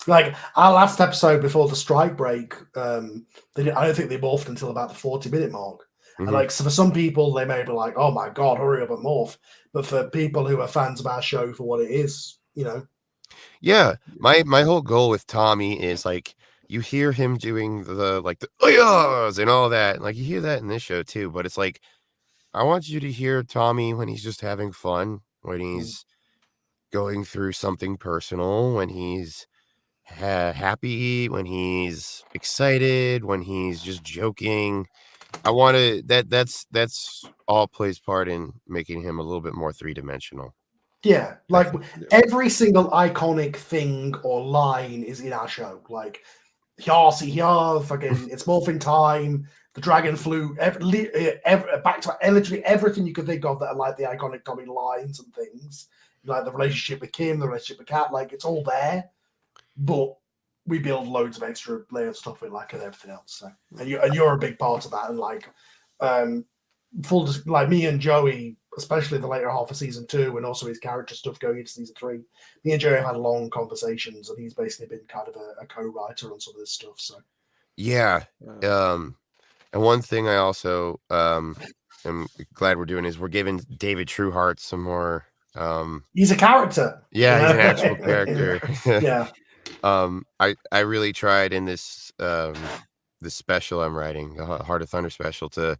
Like our last episode before the strike break, I don't think they morphed until about the 40-minute mark. Mm-hmm. And like, so for some people, they may be like, "Oh my god, hurry up and morph!" But for people who are fans of our show for what it is, you know. Yeah, my whole goal with Tommy is like, you hear him doing the oh-yahs and all that, and like you hear that in this show too. But it's like, I want you to hear Tommy when he's just having fun, when he's going through something personal, when he's happy, when he's excited, when he's just joking. I want to that's all plays part in making him a little bit more three-dimensional. Yeah, like Yeah. every single iconic thing or line is in our show. Like, Yar-see Yar, fucking, it's morphin time, the dragon flew, back to literally everything you could think of that are like the iconic Tommy lines and things. Like the relationship with Kim, the relationship with Kat, like it's all there. But we build loads of extra layered stuff with like and everything else. So, and you're a big part of that. And like, like me and Joey, especially the later half of season 2, and also his character stuff going into season 3. Me and Joey have had long conversations, and he's basically been kind of a co-writer on some of this stuff. So, Yeah. And one thing I also am glad we're doing is we're giving David Trueheart some more. He's a character. Yeah, he's an actual character. Yeah. I really tried in this this special I'm writing, the Heart of Thunder special, to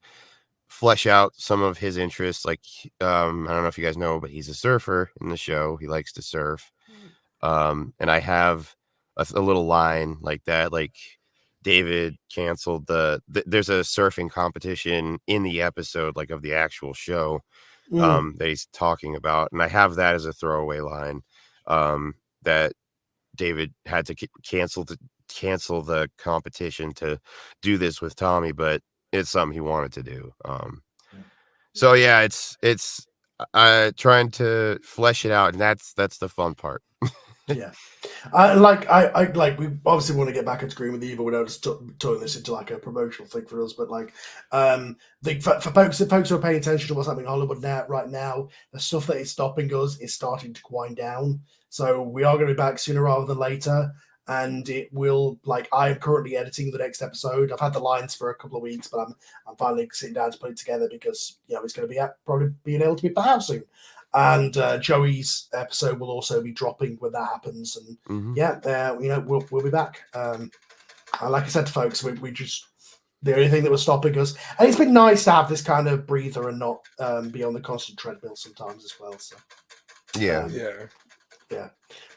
flesh out some of his interests. Like, I don't know if you guys know, but he's a surfer in the show. He likes to surf. And I have a little line like that. Like, David canceled there's a surfing competition in the episode, like of the actual show, that he's talking about. And I have that as a throwaway line, that David had to cancel the competition to do this with Tommy, but it's something he wanted to do. So yeah, it's trying to flesh it out, and that's the fun part. Yeah. I like we obviously want to get back into Green with Evil without just turning this into like a promotional thing for us, but like for folks who are paying attention to what's happening in Hollywood right now, the stuff that is stopping us is starting to wind down. So we are going to be back sooner rather than later, and it will, like, I'm currently editing the next episode. I've had the lines for a couple of weeks, but I'm finally sitting down to put it together because it's going to be probably being able to be put out soon. And Joey's episode will also be dropping when that happens. And we'll be back. Like I said to folks, we just, the only thing that was stopping us, and it's been nice to have this kind of breather and not be on the constant treadmill sometimes as well. So yeah.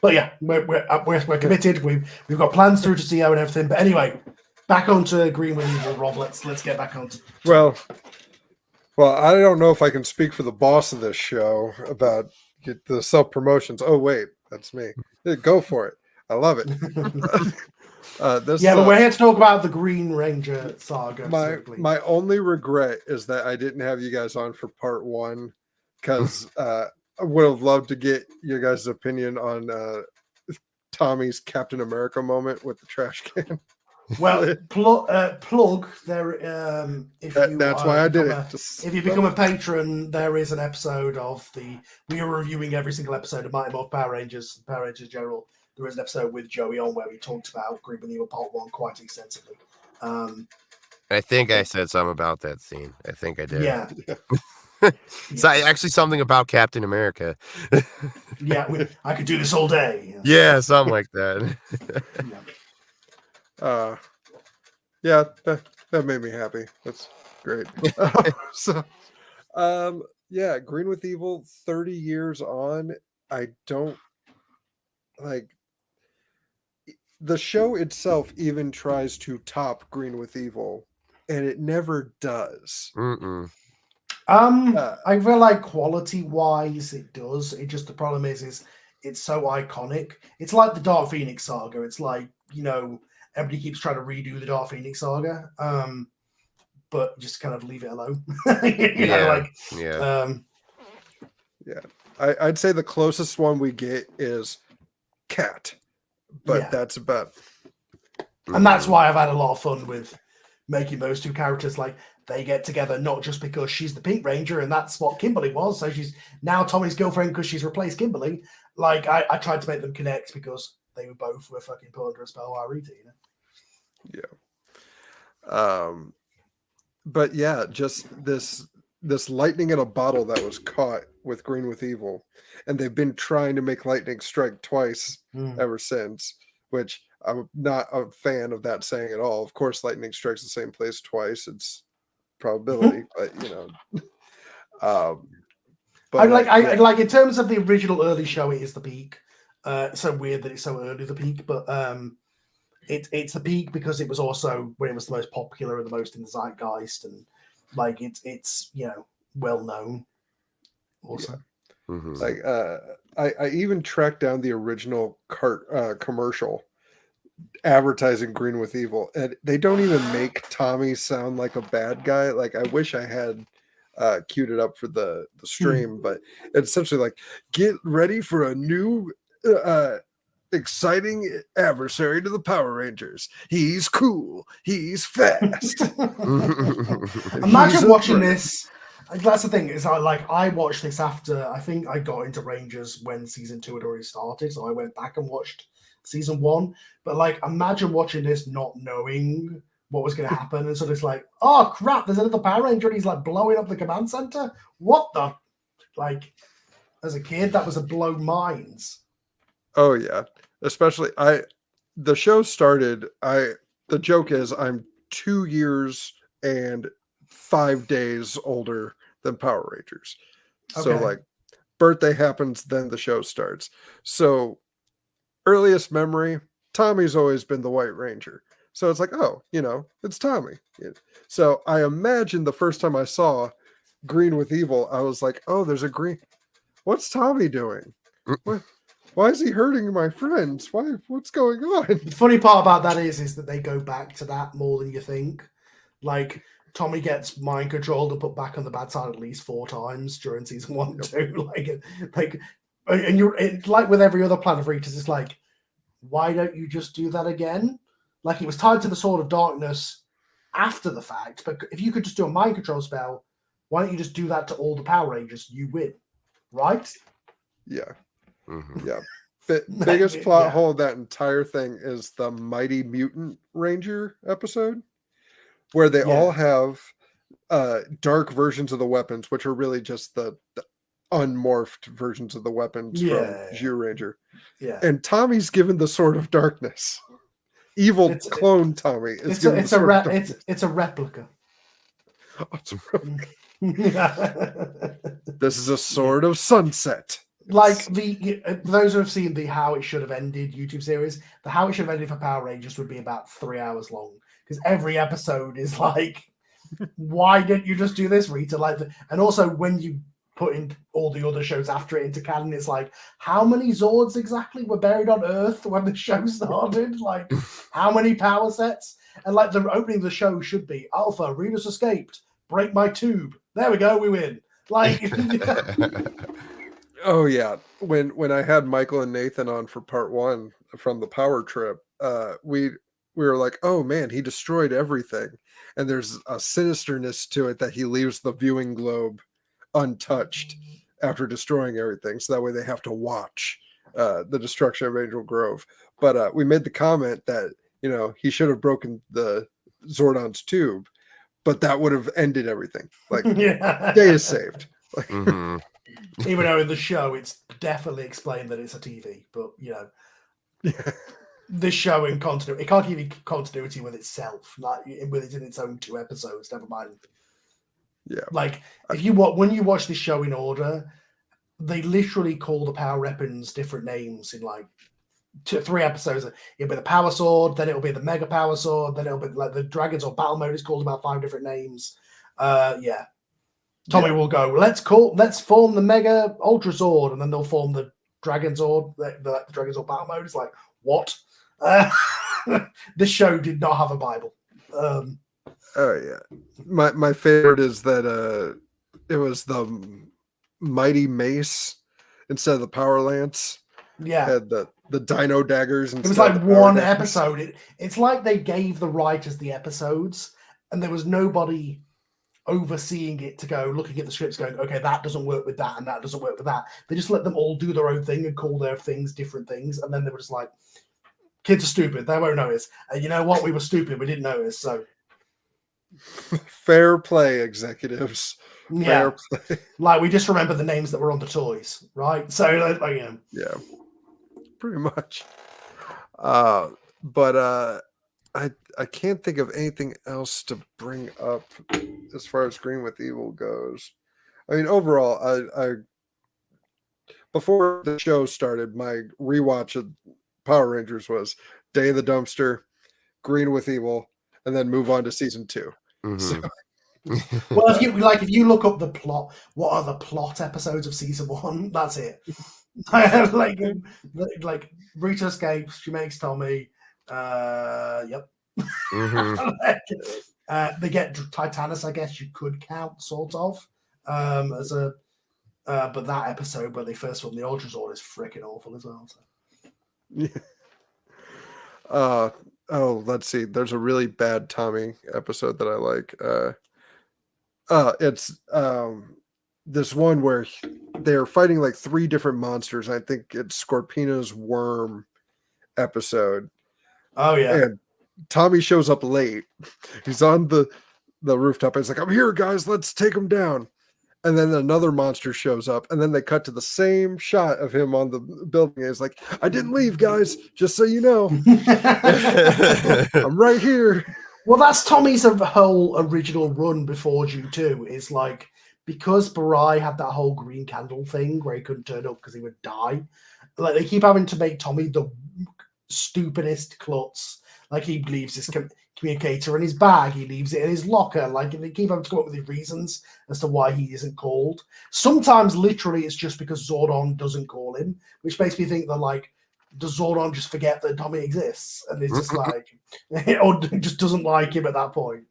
But yeah, we're committed. We've got plans through to CEO and everything. But anyway, back onto Green with Evil, Rob. Let's get back onto. Well, I don't know if I can speak for the boss of this show about the self promotions. Oh wait, that's me. Go for it. I love it. But we're here to talk about the Green Ranger saga. My only regret is that I didn't have you guys on for part 1, because I would have loved to get your guys' opinion on Tommy's Captain America moment with the trash can. Well, plug there. That's why I did it. If you become a patron, there is an episode of we are reviewing every single episode of Mighty Morphin Power Rangers General. There is an episode with Joey on where we talked about Green with Evil Part 1 quite extensively. I think I said something about that scene. I think I did. Yeah. So actually something about Captain America. I could do this all day. Yeah, something like that. That made me happy. That's great. Green with Evil, 30 years on. I don't like the show itself even tries to top Green with Evil, and it never does. I feel like quality wise it does. It just, the problem is it's so iconic. It's like the Dark Phoenix saga. It's like, everybody keeps trying to redo the Dark Phoenix saga, but just kind of leave it alone. I'd say the closest one we get is Cat, but that's about. And that's why I've had a lot of fun with making those two characters. Like, they get together not just because she's the Pink Ranger and that's what Kimberly was, so she's now Tommy's girlfriend because she's replaced Kimberly. Like, I tried to make them connect because they were fucking put under a spell while reading. But yeah, just this lightning in a bottle that was caught with Green with Evil, and they've been trying to make lightning strike twice ever since, which I'm not a fan of that saying at all. Of course, lightning strikes the same place twice. It's probability, but I like in terms of the original early show, it is the peak. It's so weird that it's so early the peak, but it's the peak because it was also when it was the most popular and the most in the zeitgeist, and like it's well known. Also, Mhm. Like I even tracked down the original commercial advertising Green with Evil, and they don't even make Tommy sound like a bad guy. Like I wish I had queued it up for the stream, but it's essentially like, get ready for a new exciting adversary to the Power Rangers. He's cool, he's fast. Imagine watching this. That's the thing, is I watched this after, I think I got into Rangers when season 2 had already started, so I went back and watched season 1. But like, imagine watching this not knowing what was going to happen, and so it's like, oh crap, there's another Power Ranger, and he's like blowing up the command center. What the, like, as a kid, that was a blow minds. Oh yeah, especially the show started. The joke is I'm 2 years and 5 days older than Power Rangers. So Okay. like birthday happens, then the show starts. So earliest memory, Tommy's always been the White Ranger. So it's like, oh, it's Tommy. So I imagine the first time I saw Green with Evil, I was like, oh, there's a green. What's Tommy doing? What? Why is he hurting my friends? What's going on? The funny part about that is that they go back to that more than you think. Like, Tommy gets mind controlled and put back on the bad side at least 4 times during season 1 and 2. And you're like with every other Planet of Eaters, it's like, why don't you just do that again? Like, it was tied to the Sword of Darkness after the fact, but if you could just do a mind control spell, why don't you just do that to all the Power Rangers? You win, right? Yeah. Mhm. Yeah. Biggest plot hole of that entire thing is the Mighty Mutant Ranger episode, where they all have dark versions of the weapons, which are really just the unmorphed versions of the weapons from Zyuranger. Yeah. And Tommy's given the Sword of Darkness. Evil clone Tommy is given the Sword of Darkness. It's a replica. Oh, it's a replica. This is a Sword of Sunset. Like those who have seen the How It Should Have Ended YouTube series, the How It Should Have Ended for Power Rangers would be about 3 hours long, because every episode is like, why didn't you just do this, Rita? And also when you put in all the other shows after it into canon, it's like, how many Zords exactly were buried on Earth when the show started? Like, how many power sets? And like, the opening of the show should be Alpha, Rita's escaped, break my tube. There we go, we win. Like. Oh yeah, when I had Michael and Nathan on for part 1 from the power trip, we were like, oh man, he destroyed everything, and there's a sinisterness to it that he leaves the viewing globe untouched after destroying everything, so that way they have to watch the destruction of Angel Grove. But we made the comment that he should have broken the Zordon's tube, but that would have ended everything. Like, day is saved. Like, Mhm. Even though in the show it's definitely explained that it's a TV, but this show in continuity, it can't give you continuity with itself, like with it in its own 2 episodes. Never mind. Yeah, like when you watch this show in order, they literally call the power weapons different names in like 3 episodes. It'll be the Power Sword, then it'll be the Mega Power Sword, then it'll be like the Dragonzord battle mode is called about 5 different names. Tommy will go, let's form the Mega Ultra Zord, and then they'll form the Dragonzord, the Dragonzord battle mode. It's like, what? This show did not have a Bible. Oh yeah, my favorite is that it was the Mighty Mace instead of the Power Lance. Yeah, had the Dino daggers. It was like one episode. It's like they gave the writers the episodes, and there was nobody overseeing it to go looking at the scripts going, okay, that doesn't work with that and that doesn't work with that. They just let them all do their own thing and call their things different things, and then they were just like, kids are stupid, they won't notice, and you know what, we were stupid, we didn't notice. So fair play, executives. Fair play. Like, we just remember the names that were on the toys, right? So yeah, pretty much. But I can't think of anything else to bring up as far as Green with Evil goes. I mean, overall, I before the show started, my rewatch of Power Rangers was Day of the Dumpster, Green with Evil, and then move on to season 2. Mm-hmm. So Well, if you look up the plot, what are the plot episodes of season 1? That's it. like Rita escapes, she makes Tommy. Yep. They get Titanus, I guess you could count, sort of, as a. But that episode where they first film the Dragonzord is freaking awful as well. So. Yeah. Let's see. There's a really bad Tommy episode that I like. It's this one where they're fighting like 3 different monsters. I think it's Scorpina's worm episode. Oh yeah. And Tommy shows up late. He's on the rooftop. He's like, "I'm here, guys. Let's take him down." And then another monster shows up, and then they cut to the same shot of him on the building. And he's like, "I didn't leave, guys. Just so you know, I'm right here." Well, that's Tommy's whole original run before Due 2. Is like, because Barai had that whole green candle thing where he couldn't turn up because he would die. Like, they keep having to make Tommy the stupidest klutz. Like, he leaves his communicator in his bag, he leaves it in his locker. Like, they keep having to come up with these reasons as to why he isn't called. Sometimes, literally, it's just because Zordon doesn't call him, which makes me think that, like, does Zordon just forget that Tommy exists and it's just like, or just doesn't like him at that point?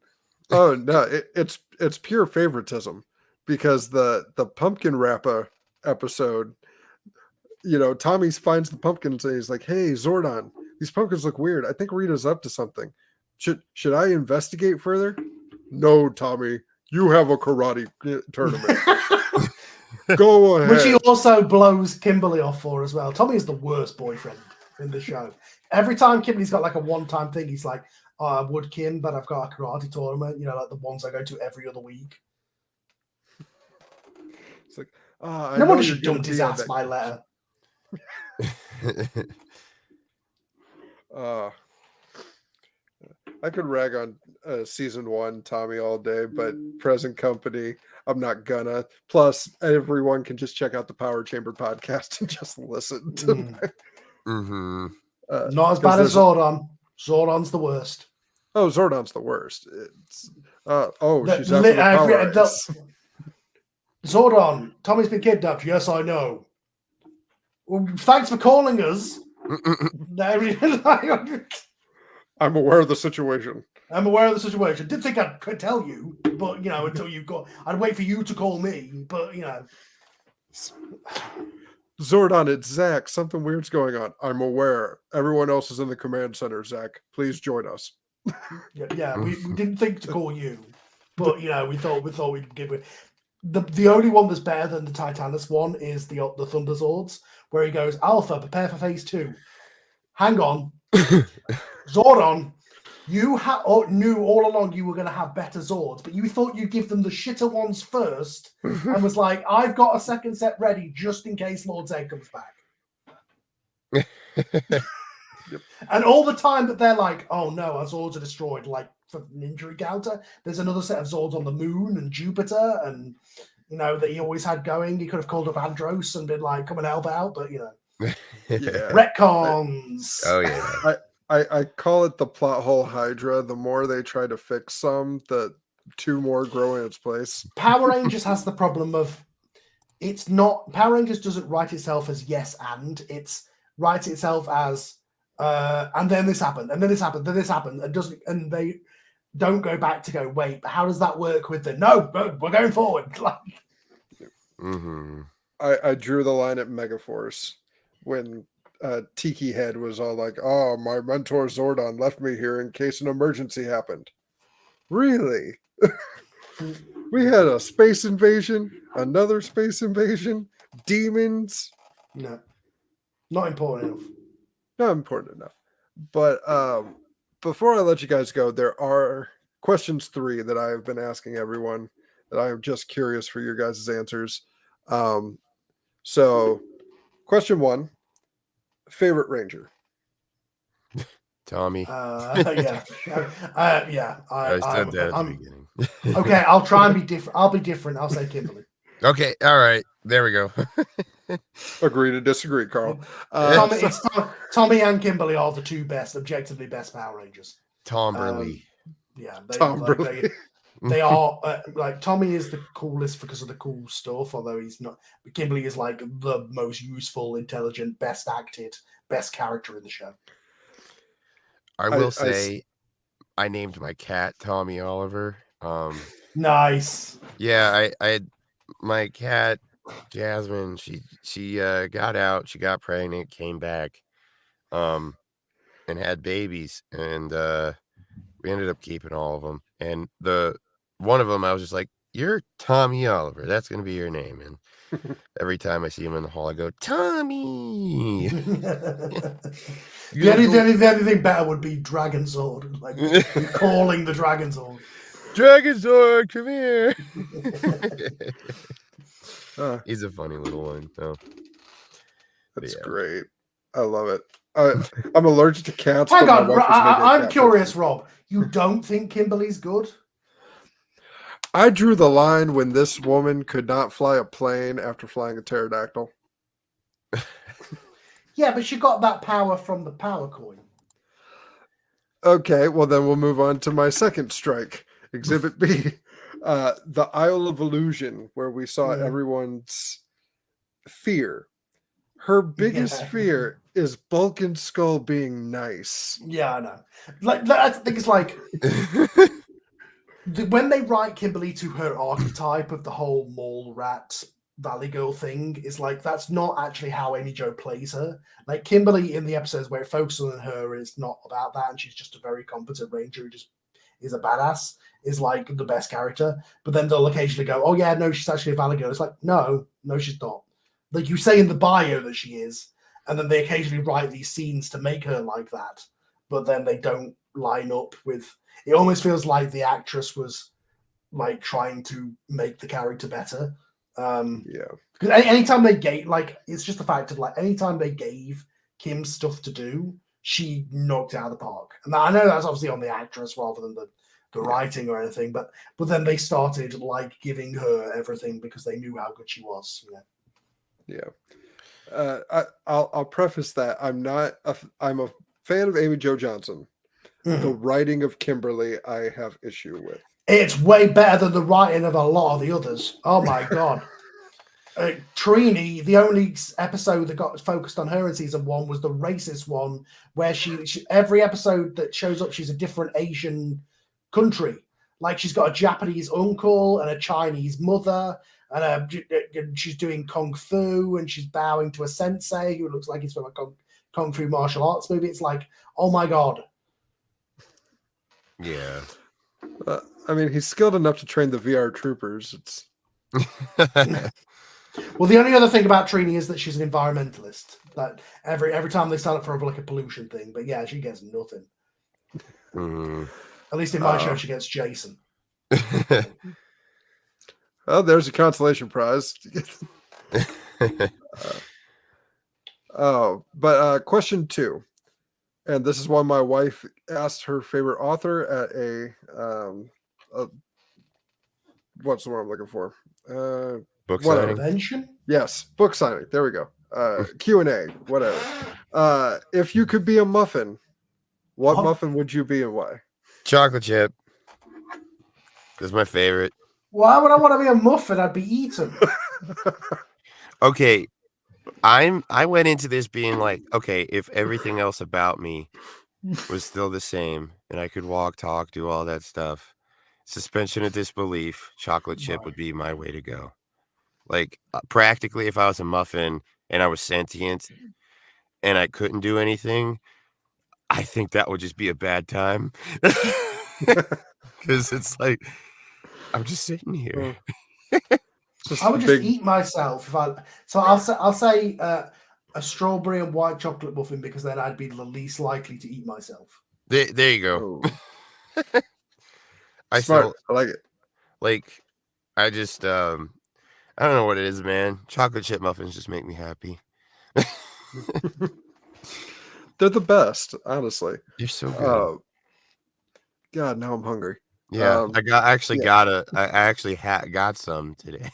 Oh no, it's pure favoritism, because the pumpkin wrapper episode, Tommy finds the pumpkins and he's like, "Hey, Zordon, these pumpkins look weird. I think Rita's up to something. Should I investigate further?" "No, Tommy, you have a karate tournament. Go ahead." Which he also blows Kimberly off for as well. Tommy is the worst boyfriend in the show. Every time Kimberly's got like a one-time thing, he's like, "Oh, I would, Kim, but I've got a karate tournament, like the ones I go to every other week." It's like, no wonder she dumped his ass by letter. I could rag on season 1 Tommy all day, but present company, I'm not gonna. Plus, everyone can just check out the Power Chamber podcast and just listen to that. Not as bad as Zordon. Zordon's the worst. Oh, Zordon's the worst. It's she's after the power race. Zordon, Tommy's been kidnapped. Yes, I know. Well, thanks for calling us. I'm aware of the situation. Didn't think I could tell you, but until you got, I'd wait for you to call me. But Zordon, it's Zach. Something weird's going on. I'm aware. Everyone else is in the command center. Zach, please join us. Yeah. We didn't think to call you, but we thought we'd give it. The only one that's better than the Titanus one is the Thunderzords, where he goes, "Alpha, prepare for phase 2. Hang on, Zordon, you knew all along you were going to have better Zords, but you thought you'd give them the shitter ones first, and was like, I've got a second set ready just in case Lord Zed comes back." And all the time that they're like, "Oh no, our Zords are destroyed," like for an injury counter, there's another set of Zords on the moon and Jupiter, and that he always had going. He could have called up Andros and been like, "Come and help out," but retcons. Oh yeah. I call it the plot hole Hydra. The more they try to fix some, the 2 more grow in its place. Power Rangers has the problem of it's not. Power Rangers doesn't write itself as yes and. It's writes itself as and then this happened, and then this happened, then this happened, and they don't go back to go, wait, but how does that work with the no, we're going forward. I drew the line at Megaforce when Tiki Head was all like, "Oh, my mentor Zordon left me here in case an emergency happened." Really? We had a space invasion, another space invasion, demons. No, not important enough. Not important enough. But before I let you guys go, there are questions 3 that I have been asking everyone that I am just curious for your guys' answers. So, question 1, favorite Ranger? Tommy. Yeah. I said that at the beginning. Okay, I'll try and be different. I'll be different. I'll say Kimberly. Okay, all right. There we go. Agree to disagree, Carl. Tommy and Kimberly are the 2 best, objectively best Power Rangers. Tom Burley. Yeah. Tom Burley. They are like Tommy is the coolest because of the cool stuff, although he's not. Kimberly is like the most useful, intelligent, best acted, best character in the show. I will say, I named my cat Tommy Oliver. Nice. Yeah, I had my cat Jasmine. She got out. She got pregnant, came back, and had babies, and we ended up keeping all of them. And one of them, I was just like, "You're Tommy Oliver. That's gonna be your name." And every time I see him in the hall, I go, "Tommy." The only thing better would be Dragonzord, like calling the Dragonzord. Dragonzord, come here. He's a funny little one. So. That's great. I love it. I'm allergic to cats. Hang on, I'm curious, Rob. You don't think Kimberly's good? I drew the line when this woman could not fly a plane after flying a pterodactyl. Yeah, but she got that power from the power coin. Okay, well then we'll move on to my second strike. Exhibit B. The Isle of Illusion, where we saw everyone's fear. Her biggest fear is Bulk and Skull being nice. Yeah, I know. Like, I think it's like when they write Kimberly to her archetype of the whole mall rat Valley Girl thing, is like that's not actually how Amy Jo plays her. Like Kimberly in the episodes where it focuses on her is not about that, and she's just a very competent ranger who just is a badass, is like the best character. But then they'll occasionally go, "Oh yeah, no, she's actually a Valley Girl." It's like, no, she's not. Like you say in the bio that she is, and then they occasionally write these scenes to make her like that, but then they don't line up with. It almost feels like the actress was like trying to make the character better. Because anytime they gave, like, it's just the fact of like anytime they gave Kim stuff to do, she knocked it out of the park. And I know that's obviously on the actress rather than the writing or anything, but then they started like giving her everything because they knew how good she was. I'll preface that I'm a fan of Amy Jo Johnson. The writing of Kimberly I have issue with. It's way better than the writing of a lot of the others. Oh my god. Trini, the only episode that got focused on her in season 1 was the racist one, where she every episode that shows up, she's a different Asian country. Like she's got a Japanese uncle and a Chinese mother, and she's doing kung fu, and she's bowing to a sensei who looks like he's from a kung fu martial arts movie. It's like, oh my god. Yeah. I mean, he's skilled enough to train the VR troopers. It's well, the only other thing about Trini is that she's an environmentalist. That every time they sign up for like a pollution thing, but yeah, she gets nothing. At least in my show, she gets Jason. Oh, there's a consolation prize. But question 2, and this is one my wife asked her favorite author at a what's the word I'm looking for? Book signing. Convention? Yes, book signing. There we go. Q&A, whatever. If you could be a muffin, what muffin would you be and why? Chocolate chip. That's my favorite. Why would I want to be a muffin? I'd be eaten. Okay, I went into this being like, okay, if everything else about me was still the same and I could walk, talk, do all that stuff, suspension of disbelief, chocolate chip would be my way to go. Like practically, if I was a muffin and I was sentient and I couldn't do anything, I think that would just be a bad time. Because it's like I'm just sitting here. I would just eat myself. I'll say a strawberry and white chocolate muffin because then I'd be the least likely to eat myself. There you go. I like it. Like I just I don't know what it is, man. Chocolate chip muffins just make me happy. They're the best, honestly. You're so good. God, now I'm hungry. Yeah, I actually got some today.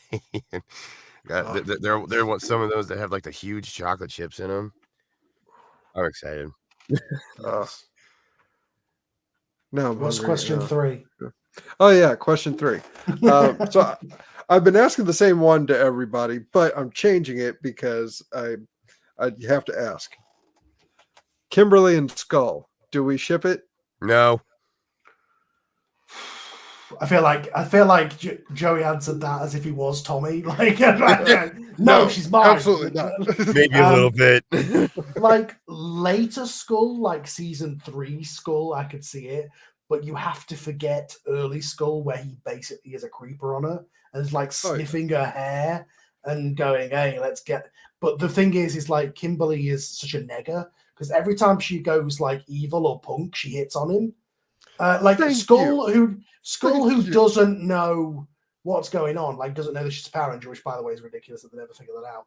There want some of those that have like the huge chocolate chips in them. I'm excited. Now I'm What's hungry. question 3? Oh yeah, question 3. So I've been asking the same one to everybody, but I'm changing it because I have to ask. Kimberly and Skull, do we ship it? No. I feel like Joey answered that as if he was Tommy. Like, no, she's mine. Absolutely not. Maybe a little bit. Like later Skull, like season 3 Skull, I could see it, but you have to forget early Skull where he basically is a creeper on her and is like sniffing her hair and going, "Hey, let's get." But the thing is like Kimberly is such a nigger because every time she goes like evil or punk, she hits on him. Like Skull, who doesn't know what's going on, like doesn't know that she's a Power Ranger, which by the way is ridiculous that they never figure that out.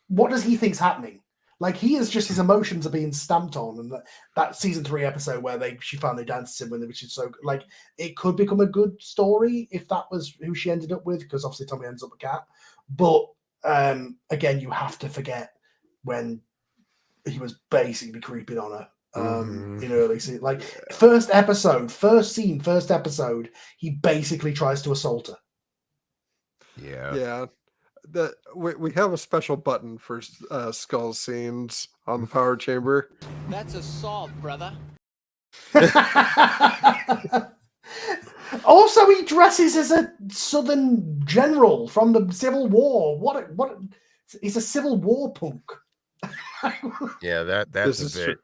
What does he think's happening? Like he is just his emotions are being stamped on, and that season 3 episode where she finally dances him with him, which is so like it could become a good story if that was who she ended up with, because obviously Tommy ends up a cat. But again, you have to forget when he was basically creeping on her. In early season, like first episode, he basically tries to assault her. Yeah. We have a special button for Skull scenes on the Power Chamber. That's assault, brother. Also, he dresses as a Southern general from the Civil War. What? He's a Civil War punk. Yeah, that's a bit.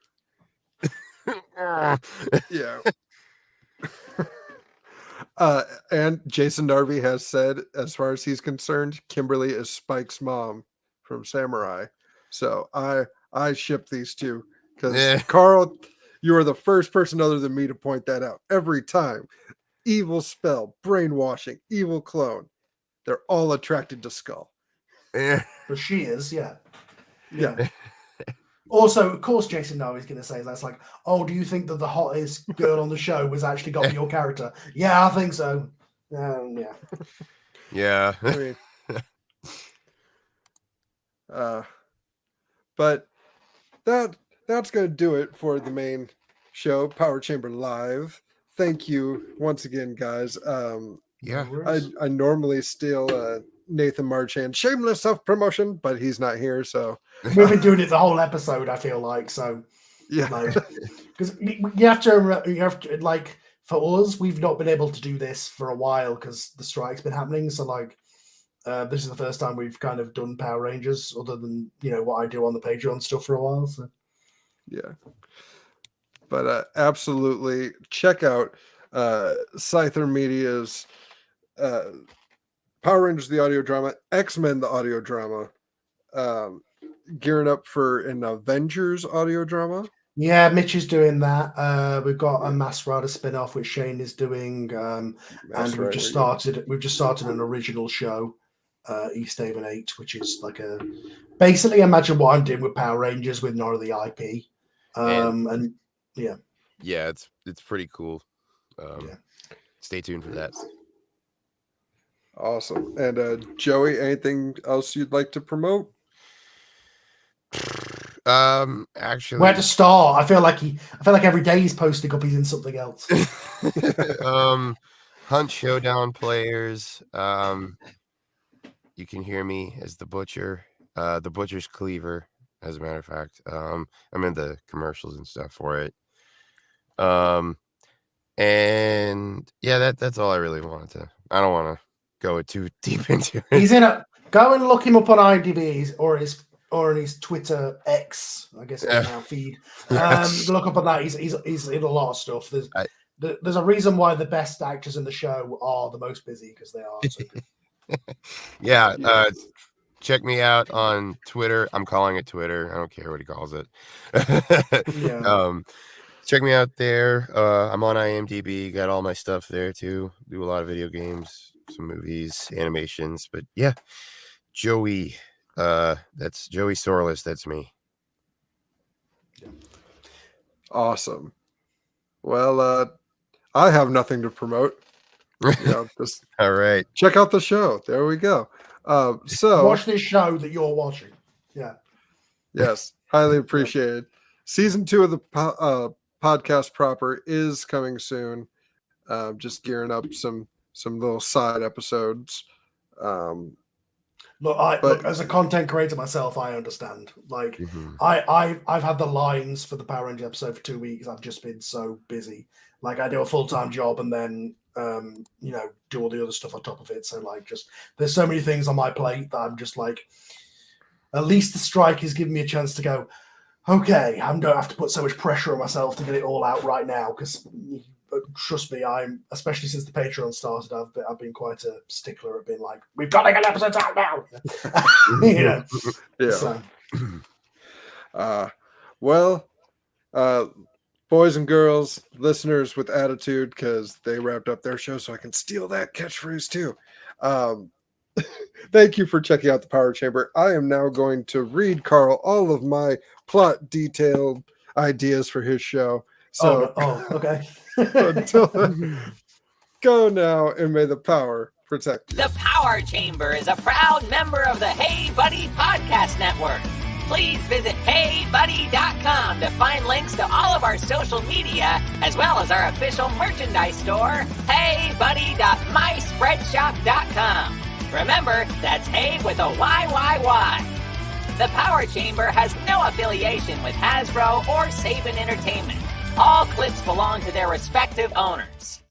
Yeah. And Jason Narvey has said, as far as he's concerned, Kimberly is Spike's mom from Samurai. So I ship these two because Carl, you are the first person other than me to point that out every time. Evil spell, brainwashing, evil clone. They're all attracted to Skull. Yeah. But she is, yeah. Also, of course, Jason Narvey's going to say that's like, oh, do you think that the hottest girl on the show was actually got your character? Yeah, I think so. Yeah. Yeah. I mean, but that's going to do it for the main show, Power Chamber Live. Thank you once again, guys. Yeah. I normally steal Nathan Marchand shameless self-promotion, but he's not here, so we've been doing it the whole episode, I feel like. So yeah, because you have to like, for us, we've not been able to do this for a while because the strike's been happening. So like this is the first time we've kind of done Power Rangers other than what I do on the Patreon stuff for a while. So yeah, but absolutely check out Scyther Media's Power Rangers the audio drama, X-Men the audio drama, gearing up for an Avengers audio drama. Yeah, Mitch is doing that. We've got a Masked Rider spin-off which Shane is doing, and we've just started an original show, East Haven 8, which is like basically imagine what I'm doing with Power Rangers with none of the IP. And yeah, it's pretty cool. Stay tuned for that. Awesome. And Joey, anything else you'd like to promote? Actually, where to start? I feel like every day he's posting up he's in something else. Hunt Showdown players. You can hear me as the Butcher, the Butcher's Cleaver, as a matter of fact. I'm in the commercials and stuff for it. And yeah, that's all I really wanted to. I don't want to go too deep into it. He's in go and look him up on IMDb or his Twitter X, I guess it's now feed. Look up on that. He's in a lot of stuff. There's a reason why the best actors in the show are the most busy because they are so good. Yeah. Check me out on Twitter. I'm calling it Twitter. I don't care what he calls it. Check me out there. I'm on IMDb. Got all my stuff there too. Do a lot of video games, some movies, animations. But yeah, Joey. That's Joey Sorless. That's me. Awesome. Well, I have nothing to promote. Just all right. Check out the show. There we go. So watch this show that you're watching. Yeah. Yes, highly appreciated. Season 2 of the podcast proper is coming soon. just gearing up some little side episodes. Look, as a content creator myself, I understand. Like, I've had the lines for the Power Ranger episode for 2 weeks. I've just been so busy. Like, I do a full-time job and then, do all the other stuff on top of it. So, like, just there's so many things on my plate that I'm just like, at least the strike is giving me a chance to go, okay, I don't have to put so much pressure on myself to get it all out right now. Because trust me, especially since the Patreon started, I've been quite a stickler at being like, we've got to get episodes out now. Yeah. So. Boys and girls, listeners with attitude, because they wrapped up their show, so I can steal that catchphrase too. Thank you for checking out the Power Chamber. I am now going to read Carl all of my plot detailed ideas for his show. So, okay. Until then, go now and may the power protect you. The Power Chamber is a proud member of the Hey Buddy Podcast Network. Please visit HeyBuddy.com to find links to all of our social media, as well as our official merchandise store, HeyBuddy.myspreadshop.com. Remember, that's Hey with a YYY. The Power Chamber has no affiliation with Hasbro or Saban Entertainment. All clips belong to their respective owners.